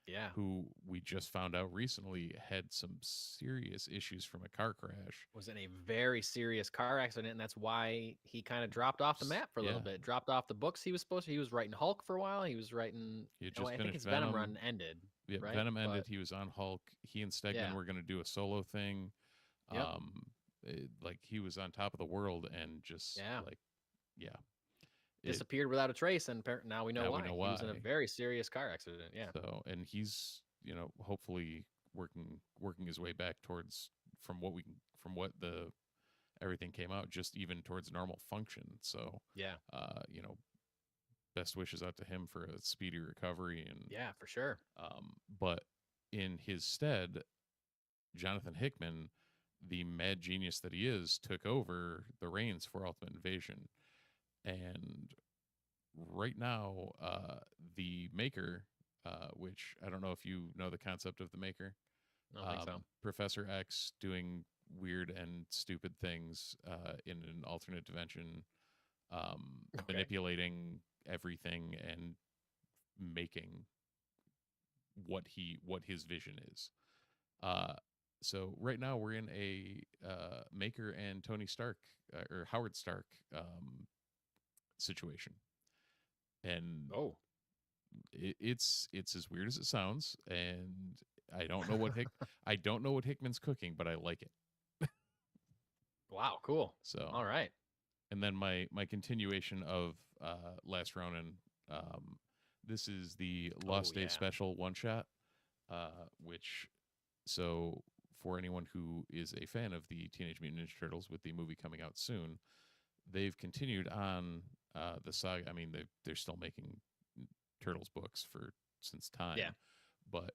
Yeah. Who we just found out recently had some serious issues from a car crash. Was in a very serious car accident, and that's why he kind of dropped off the map for a little bit. Dropped off the books he was supposed to. He was writing Hulk for a while. He was writing. I think his Venom run ended. Yeah, right? Venom ended. He was on Hulk. He and Stegman were going to do a solo thing. Yep. Like he was on top of the world and just disappeared without a trace, and now we know why. He was in a very serious car accident. Yeah. So, and he's hopefully working his way back towards from what everything came out, just even towards normal function. So yeah, best wishes out to him for a speedy recovery. And yeah, for sure. But in his stead, Jonathan Hickman, the mad genius that he is, took over the reins for Ultimate Invasion. And right now, the Maker, which I don't know if you know the concept of the Maker. I don't think so. Professor X doing weird and stupid things in an alternate dimension, manipulating everything and making what his vision is. So right now we're in a Maker and Tony Stark or Howard Stark situation, and it's as weird as it sounds, and I don't know what Hickman's cooking, but I like it. Wow, cool. So all right, and then my continuation of Last Ronin. This is the Lost Day special one shot, which for anyone who is a fan of the Teenage Mutant Ninja Turtles, with the movie coming out soon, they've continued on the saga. I mean, they're still making Turtles books since time. Yeah. But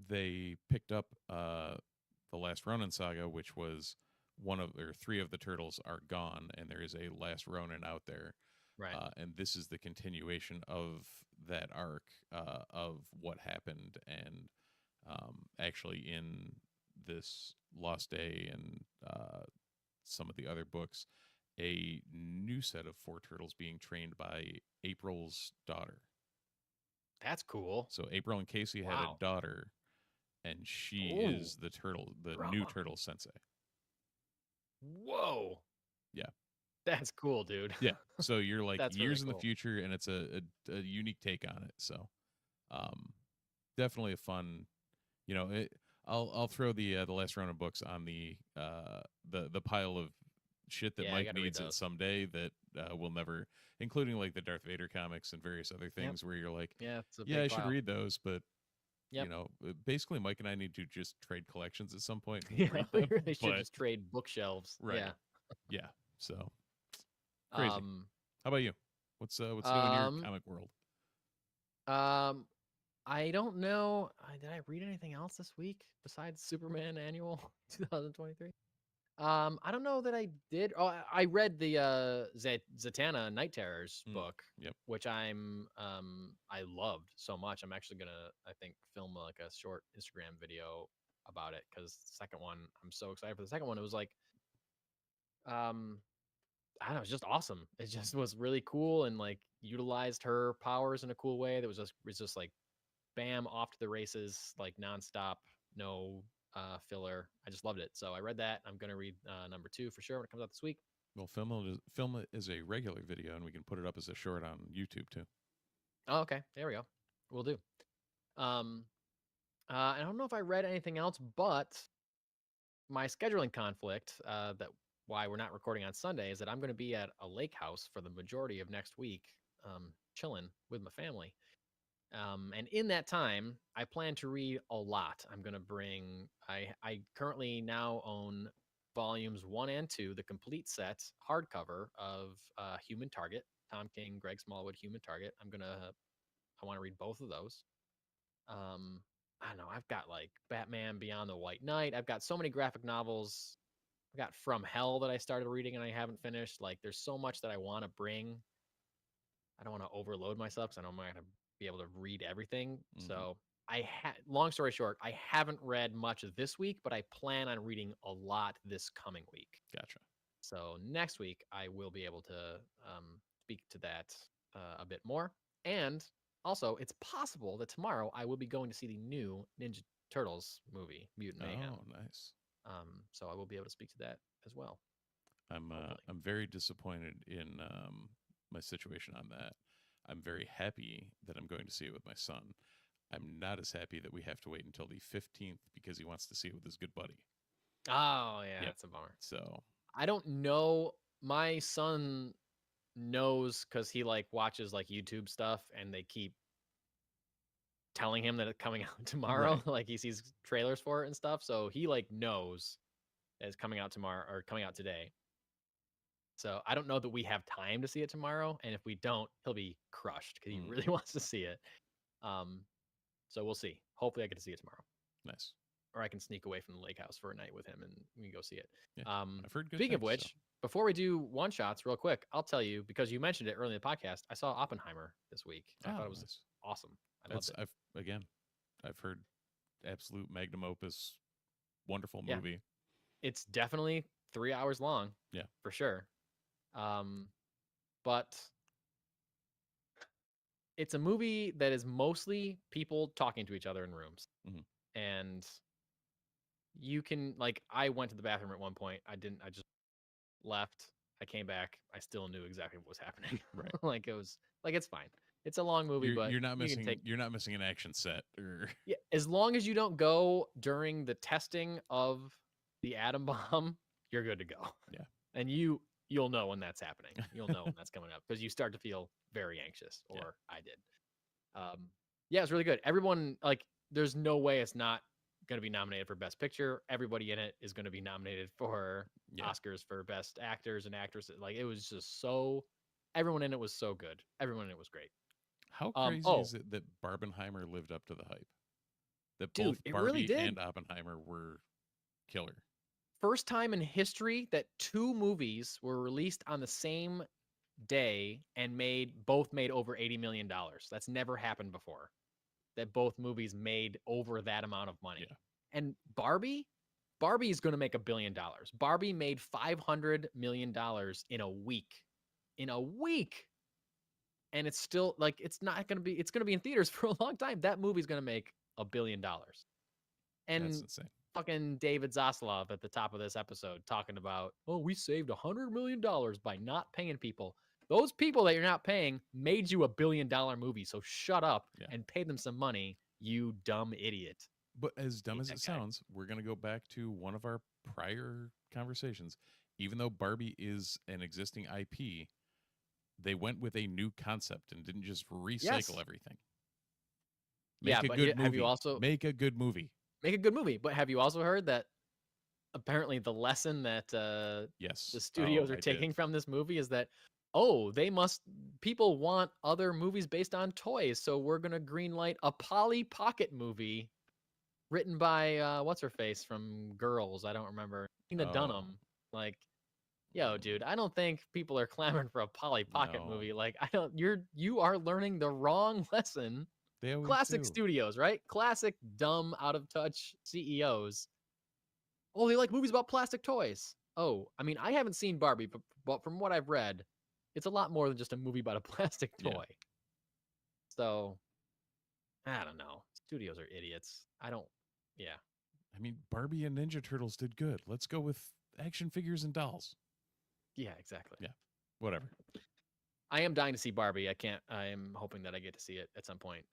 they picked up the Last Ronin saga, which was 3 of the Turtles are gone, and there is a Last Ronin out there. Right. And this is the continuation of that arc of what happened, and actually in this Lost Day and some of the other books, a new set of 4 turtles being trained by April's daughter. That's cool. So April and Casey had a daughter, and she is the new turtle sensei. Whoa. Yeah. That's cool, dude. Yeah. So you're like That's years really in cool. the future, and it's a unique take on it. So definitely a fun, I'll throw the last round of books on the pile of shit that Mike needs it someday that we'll never, including like the Darth Vader comics and various other things where you're like, I should read those, but basically Mike and I need to just trade collections at some point. Yeah, we really should just trade bookshelves. Right. Yeah. So crazy. How about you? What's new in your comic world? I don't know. Did I read anything else this week besides Superman Annual 2023? I don't know that I did. Oh, I read the Zatanna Night Terrors book, which I loved so much. I'm actually gonna, I think, film like a short Instagram video about it, because the second one, I'm so excited for the second one. It was like, I don't know, it was just awesome. It just was really cool, and like utilized her powers in a cool way. That was just like, bam, off to the races, like nonstop, no filler. I just loved it. So I read that. I'm gonna read number 2 for sure when it comes out this week. Well, film it as a regular video, and we can put it up as a short on YouTube too. Oh, okay. There we go. We'll do. I don't know if I read anything else, but my scheduling conflict, that why we're not recording on Sunday, is that I'm going to be at a lake house for the majority of next week, chilling with my family. And in that time, I plan to read a lot. I'm going to bring, I currently now own volumes 1 and 2, the complete set, hardcover of Human Target, Tom King, Greg Smallwood, Human Target. I want to read both of those. I don't know. I've got like Batman Beyond the White Knight. I've got so many graphic novels. I've got From Hell that I started reading and I haven't finished. Like, there's so much that I want to bring. I don't want to overload myself, because I know I'm not going to be able to read everything. Mm-hmm. So long story short, I haven't read much this week, but I plan on reading a lot this coming week. Gotcha. So next week I will be able to speak to that a bit more. And also, it's possible that tomorrow I will be going to see the new Ninja Turtles movie, Mutant Mayhem. Oh, nice. So I will be able to speak to that as well. I'm very disappointed in my situation on that. I'm very happy that I'm going to see it with my son. I'm not as happy that we have to wait until the 15th because he wants to see it with his good buddy. Oh, yeah, that's a bummer. So I don't know. My son knows, because he like watches like YouTube stuff, and they keep telling him that it's coming out tomorrow. Right. Like, he sees trailers for it and stuff, so he like knows that it's coming out tomorrow, or coming out today. So I don't know that we have time to see it tomorrow, and if we don't, he'll be crushed because he really wants to see it. So we'll see. Hopefully I get to see it tomorrow. Nice. Or I can sneak away from the lake house for a night with him and we can go see it. Yeah, I've heard good Speaking things, of which, before we do one shots real quick, I'll tell you, because you mentioned it early in the podcast, I saw Oppenheimer this week. I thought it was awesome. I loved it. I've heard absolute magnum opus, wonderful movie. Yeah. It's definitely 3 hours long. Yeah, for sure. But it's a movie that is mostly people talking to each other in rooms. Mm-hmm. And you can, like, I went to the bathroom at one point. I just left. I came back. I still knew exactly what was happening. Right. Like, it was like, it's fine. It's a long movie, but you're not missing an action set, or yeah, as long as you don't go during the testing of the atom bomb, you're good to go. Yeah. And you'll know when that's happening. You'll know when that's coming up, because you start to feel very anxious, or I did. Yeah, it's really good. Everyone, like, there's no way it's not going to be nominated for Best Picture. Everybody in it is going to be nominated for Oscars for Best Actors and Actresses. Like, it was just everyone in it was so good. Everyone in it was great. How crazy is it that Barbenheimer lived up to the hype? That both Barbie really and Oppenheimer were killer. First time in history that 2 movies were released on the same day and both made over $80 million. That's never happened before. That both movies made over that amount of money. Yeah. And Barbie Barbie's going to make $1 billion. Barbie made $500 million in a week. In a week. And it's still like, it's going to be in theaters for a long time. That movie's going to make $1 billion. And that's insane. Fucking David Zaslav at the top of this episode talking about, oh, we saved $100 million by not paying people. Those people that you're not paying made you $1 billion movie. So shut up and pay them some money, you dumb idiot. But as dumb as it sounds, we're going to go back to one of our prior conversations. Even though Barbie is an existing IP, they went with a new concept and didn't just recycle everything. Make a good movie. Have you also make a good movie? Make a good movie. But have you also heard that apparently the lesson that the studios are taking from this movie is that, people want other movies based on toys, so we're going to greenlight a Polly Pocket movie written by, what's-her-face from Girls, I don't remember, Tina Dunham. Like, yo, dude, I don't think people are clamoring for a Polly Pocket movie. Like, you are learning the wrong lesson. Classic studios, right? Classic dumb, out of touch CEOs. Oh, they like movies about plastic toys. Oh, I mean, I haven't seen Barbie, but from what I've read, it's a lot more than just a movie about a plastic toy. Yeah. So, I don't know. Studios are idiots. I mean, Barbie and Ninja Turtles did good. Let's go with action figures and dolls. Yeah, exactly. Yeah, whatever. I am dying to see Barbie. I am hoping that I get to see it at some point.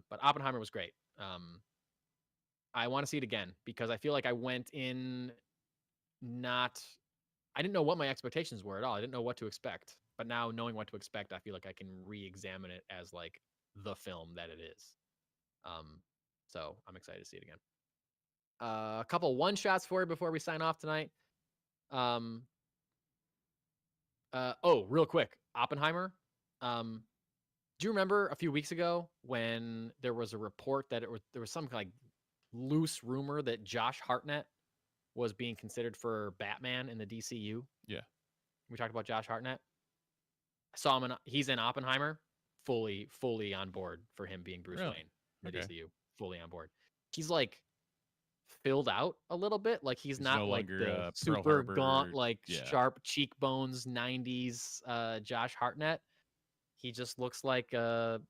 But Oppenheimer was great. I want to see it again because I feel like I went in I didn't know what my expectations were at all. I didn't know what to expect. But now knowing what to expect, I feel like I can re-examine it as like the film that it is. So I'm excited to see it again. A couple one-shots for you before we sign off tonight. Real quick, Oppenheimer. Do you remember a few weeks ago when there was a report that there was some like loose rumor that Josh Hartnett was being considered for Batman in the DCU? Yeah. We talked about Josh Hartnett. I saw him he's in Oppenheimer, fully on board for him being Bruce Wayne in the DCU. Fully on board. He's like filled out a little bit. Like he's not no like the super gaunt, like sharp cheekbones 90s Josh Hartnett. He just looks like a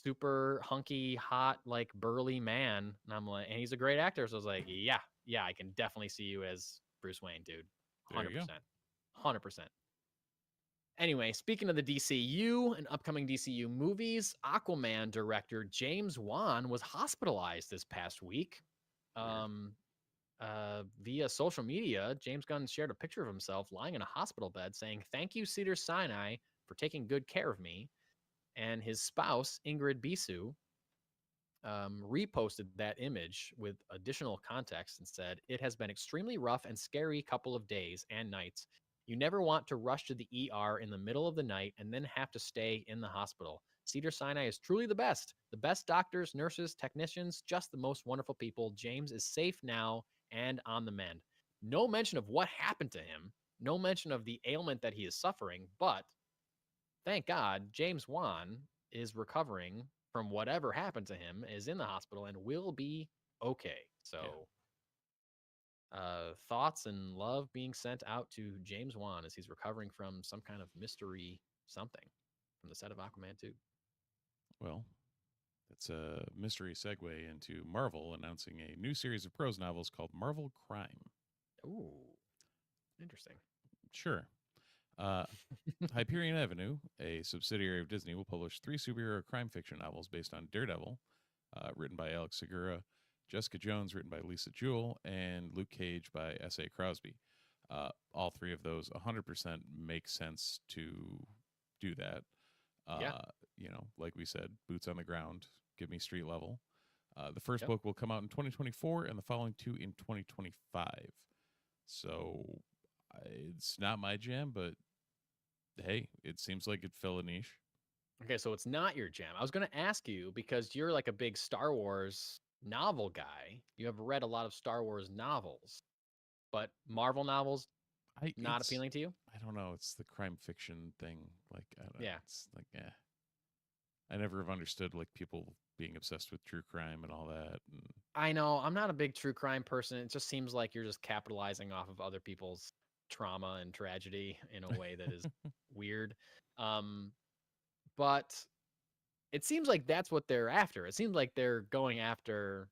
super hunky, hot, like burly man. And I'm like, and he's a great actor. So I was like, yeah, I can definitely see you as Bruce Wayne, dude. 100%. 100%. Anyway, speaking of the DCU and upcoming DCU movies, Aquaman director James Wan was hospitalized this past week. Via social media, James Gunn shared a picture of himself lying in a hospital bed saying, "Thank you, Cedars-Sinai, for taking good care of me." And his spouse, Ingrid Bisu, reposted that image with additional context and said, "It has been extremely rough and scary couple of days and nights. You never want to rush to the ER in the middle of the night and then have to stay in the hospital. Cedars-Sinai is truly the best. The best doctors, nurses, technicians, just the most wonderful people. James is safe now and on the mend." No mention of what happened to him. No mention of the ailment that he is suffering. But thank God, James Wan is recovering from whatever happened to him, is in the hospital, and will be okay. So thoughts and love being sent out to James Wan as he's recovering from some kind of mystery something from the set of Aquaman 2. Well, it's a mystery segue into Marvel announcing a new series of prose novels called Marvel Crime. Ooh, interesting. Sure. Hyperion Avenue, a subsidiary of Disney, will publish 3 superhero crime fiction novels based on Daredevil, written by Alex Segura, Jessica Jones, written by Lisa Jewell, and Luke Cage by S.A. Crosby. All 3 of those 100% make sense to do that. You know, like we said, boots on the ground, give me street level. The first book will come out in 2024 and the following 2 in 2025. So it's not my jam, but hey, it seems like it'd fill a niche. Okay, so it's not your jam. I was going to ask you, because you're like a big Star Wars novel guy. You have read a lot of Star Wars novels, but Marvel novels not appealing to you? I don't know. It's the crime fiction thing. Like, I don't know. Yeah. It's like, I never have understood like people being obsessed with true crime and all that. And I know I'm not a big true crime person. It just seems like you're just capitalizing off of other people's trauma and tragedy in a way that is weird. But it seems like that's what they're after. It seems like they're going after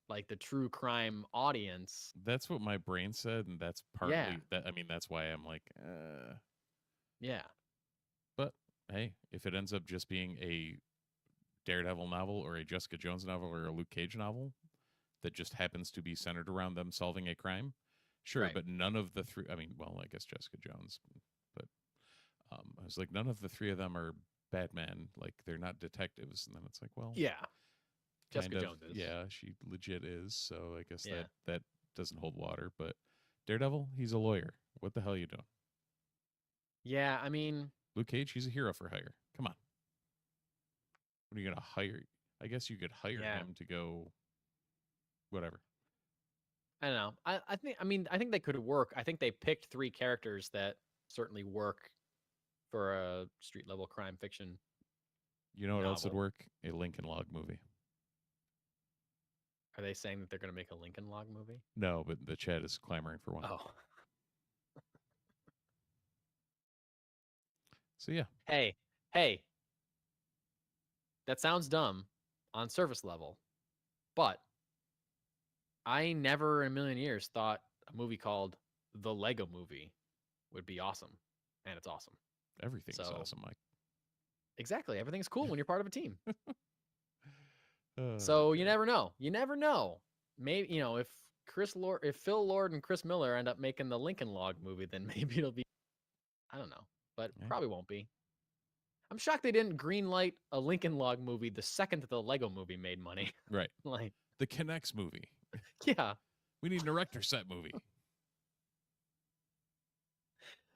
like the true crime audience. That's what my brain said, and that's partly that. I mean, that's why I'm like, yeah. But hey, if it ends up just being a Daredevil novel or a Jessica Jones novel or a Luke Cage novel that just happens to be centered around them solving a crime, sure. Right. But none of the three. I mean, well, I guess Jessica Jones, but I was like, none of the three of them are Batman. Like, they're not detectives. And then it's like, well, yeah. Jessica Jones is. Yeah, she legit is. So I guess that doesn't hold water. But Daredevil, he's a lawyer. What the hell are you doing? Yeah, I mean, Luke Cage, he's a hero for hire. Come on. What are you going to hire? I guess you could hire him to go whatever. I don't know. I think they could work. I think they picked 3 characters that certainly work for a street level crime fiction. You know what else would work? A Lincoln Log movie. Are they saying that they're going to make a Lincoln Log movie? No, but the chat is clamoring for one. Oh. So yeah. Hey. That sounds dumb on surface level, but I never in a million years thought a movie called The Lego Movie would be awesome, and it's awesome. Everything's awesome, Mike. Exactly. Everything's cool when you're part of a team. So you never know. You never know. Maybe, if Phil Lord and Chris Miller end up making the Lincoln Log movie, then maybe it'll be, I don't know, but probably won't be. I'm shocked they didn't greenlight a Lincoln Log movie the second that the Lego Movie made money. Right. Like the Connects movie. Yeah. We need an erector set movie.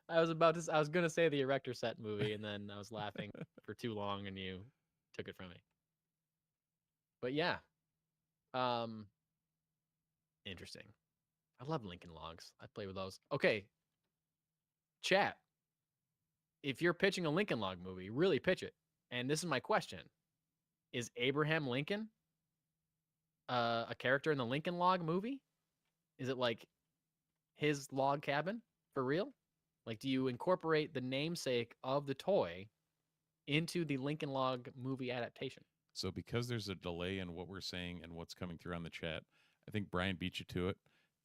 I was going to say the erector set movie, and then I was laughing for too long, and you took it from me. But yeah. Interesting. I love Lincoln Logs. I play with those. Okay. Chat. If you're pitching a Lincoln Log movie, really pitch it. And this is my question. Is Abraham Lincoln a character in the Lincoln Log movie? Is it like his log cabin for real? Like, do you incorporate the namesake of the toy into the Lincoln Log movie adaptation? So because there's a delay in what we're saying and what's coming through on the chat, I think Brian beat you to it.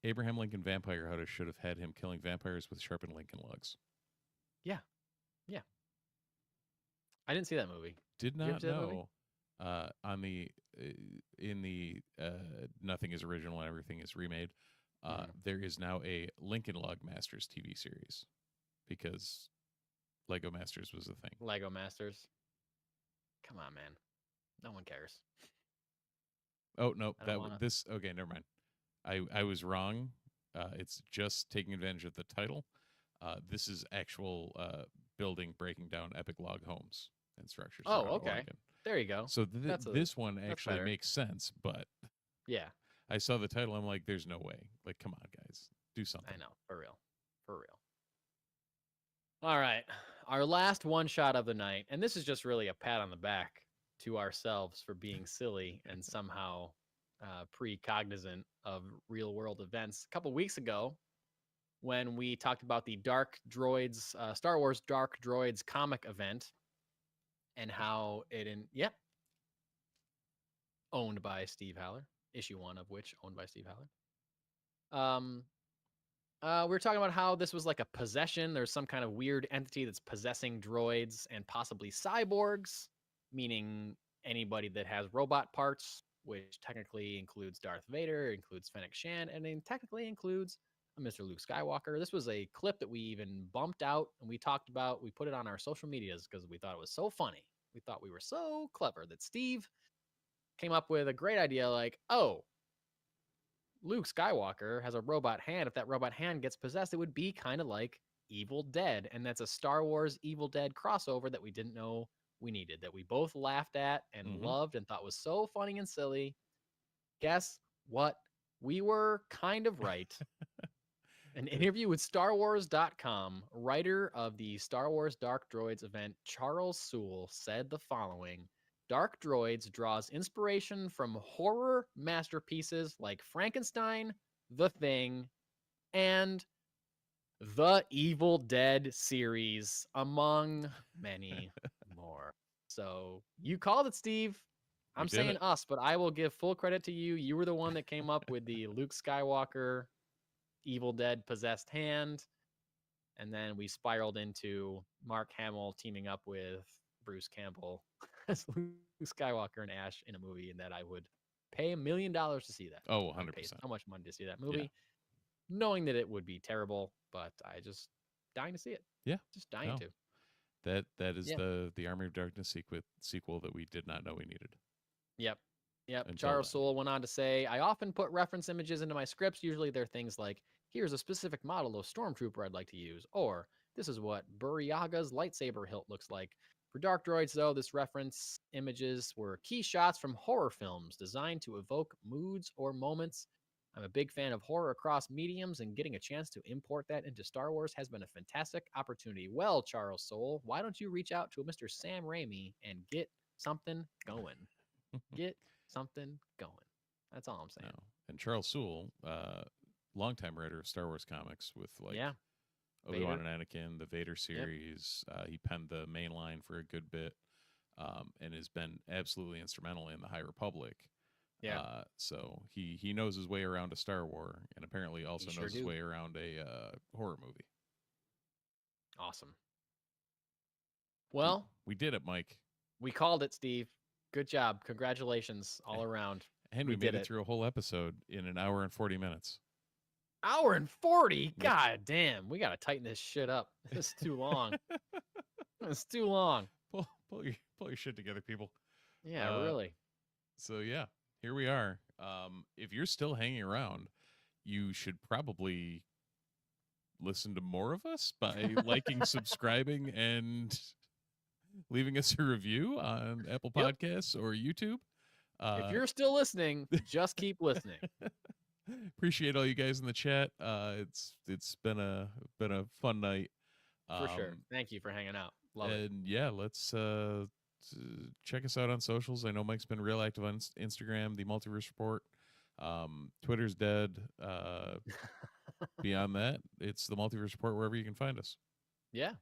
Abraham Lincoln Vampire Hunter should have had him killing vampires with sharpened Lincoln logs. Yeah. Yeah. I didn't see that movie. Did not know. On the in the Nothing is Original and Everything is Remade, there is now a Lincoln Log Masters TV series because Lego Masters was a thing. Lego Masters. Come on, man. No one cares. Oh no, okay, never mind. I was wrong. It's just taking advantage of the title. This is actual breaking down epic log homes and structures. Oh, okay. There you go. So this one actually makes sense, but yeah, I saw the title. I'm like, there's no way. Like, come on, guys, do something. I know, for real. All right, our last one shot of the night, and this is just really a pat on the back to ourselves for being silly and somehow pre-cognizant of real world events. A couple weeks ago, when we talked about the Dark Droids, Star Wars Dark Droids comic event, and how owned by Steve Haller, issue 1 of which owned by Steve Haller. We were talking about how this was like a possession. There's some kind of weird entity that's possessing droids and possibly cyborgs, meaning anybody that has robot parts, which technically includes Darth Vader, includes Fennec Shand, and then technically includes Mr. Luke Skywalker. This was a clip that we even bumped out and we talked about. We put it on our social medias because we thought it was so funny. We thought we were so clever that Steve came up with a great idea like, oh, Luke Skywalker has a robot hand. If that robot hand gets possessed, it would be kind of like Evil Dead. And that's a Star Wars Evil Dead crossover that we didn't know we needed, that we both laughed at and loved and thought was so funny and silly. Guess what? We were kind of right. An interview with StarWars.com, writer of the Star Wars Dark Droids event, Charles Soule, said the following: Dark Droids draws inspiration from horror masterpieces like Frankenstein, The Thing, and the Evil Dead series, among many more. So you called it, Steve. I'm saying us, but I will give full credit to you. You were the one that came up with the Luke Skywalker Evil Dead possessed hand. And then we spiraled into Mark Hamill teaming up with Bruce Campbell as Luke Skywalker and Ash in a movie, and that I would pay $1 million to see that. Oh, 100%. I would pay so much money to see that movie, knowing that it would be terrible, but I just dying to see it. Yeah. Just dying to. That is the Army of Darkness sequel that we did not know we needed. Yep. Charles Soule went on to say, I often put reference images into my scripts. Usually they're things like, here's a specific model of Stormtrooper I'd like to use, or this is what Burryaga's lightsaber hilt looks like. For Dark Droids, though, this reference images were key shots from horror films designed to evoke moods or moments. I'm a big fan of horror across mediums, and getting a chance to import that into Star Wars has been a fantastic opportunity. Well, Charles Soule, why don't you reach out to Mr. Sam Raimi and get something going? Get something going. That's all I'm saying. No. And Charles Soule, longtime writer of Star Wars comics with Obi-Wan and Anakin, the Vader series. Yep. He penned the main line for a good bit, and has been absolutely instrumental in the High Republic. Yeah. So he knows his way around a Star Wars, and apparently also knows his way around a horror movie. Awesome. Well, we did it, Mike. We called it, Steve. Good job. Congratulations all around. And we made it through a whole episode in an hour and 40 minutes. Hour and 40? God damn. We got to tighten this shit up. This is too long. It's too long. Pull your shit together, people. Yeah, really. So, yeah, here we are. If you're still hanging around, you should probably listen to more of us by liking, subscribing, and leaving us a review on Apple Podcasts or YouTube. If you're still listening, just keep listening. Appreciate all you guys in the chat. It's been a fun night. For sure. Thank you for hanging out. Love it. And yeah, let's check us out on socials. I know Mike's been real active on Instagram, the Multiverse Report. Twitter's dead. Beyond that, it's the Multiverse Report wherever you can find us. Yeah,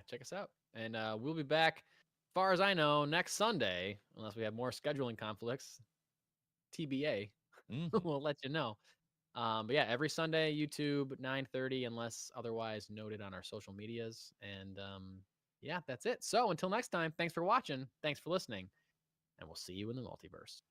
check us out. And we'll be back, as far as I know, next Sunday, unless we have more scheduling conflicts. TBA. We'll let you know. But yeah, every Sunday, YouTube, 9:30, unless otherwise noted on our social medias. And yeah, that's it. So until next time, thanks for watching. Thanks for listening. And we'll see you in the multiverse.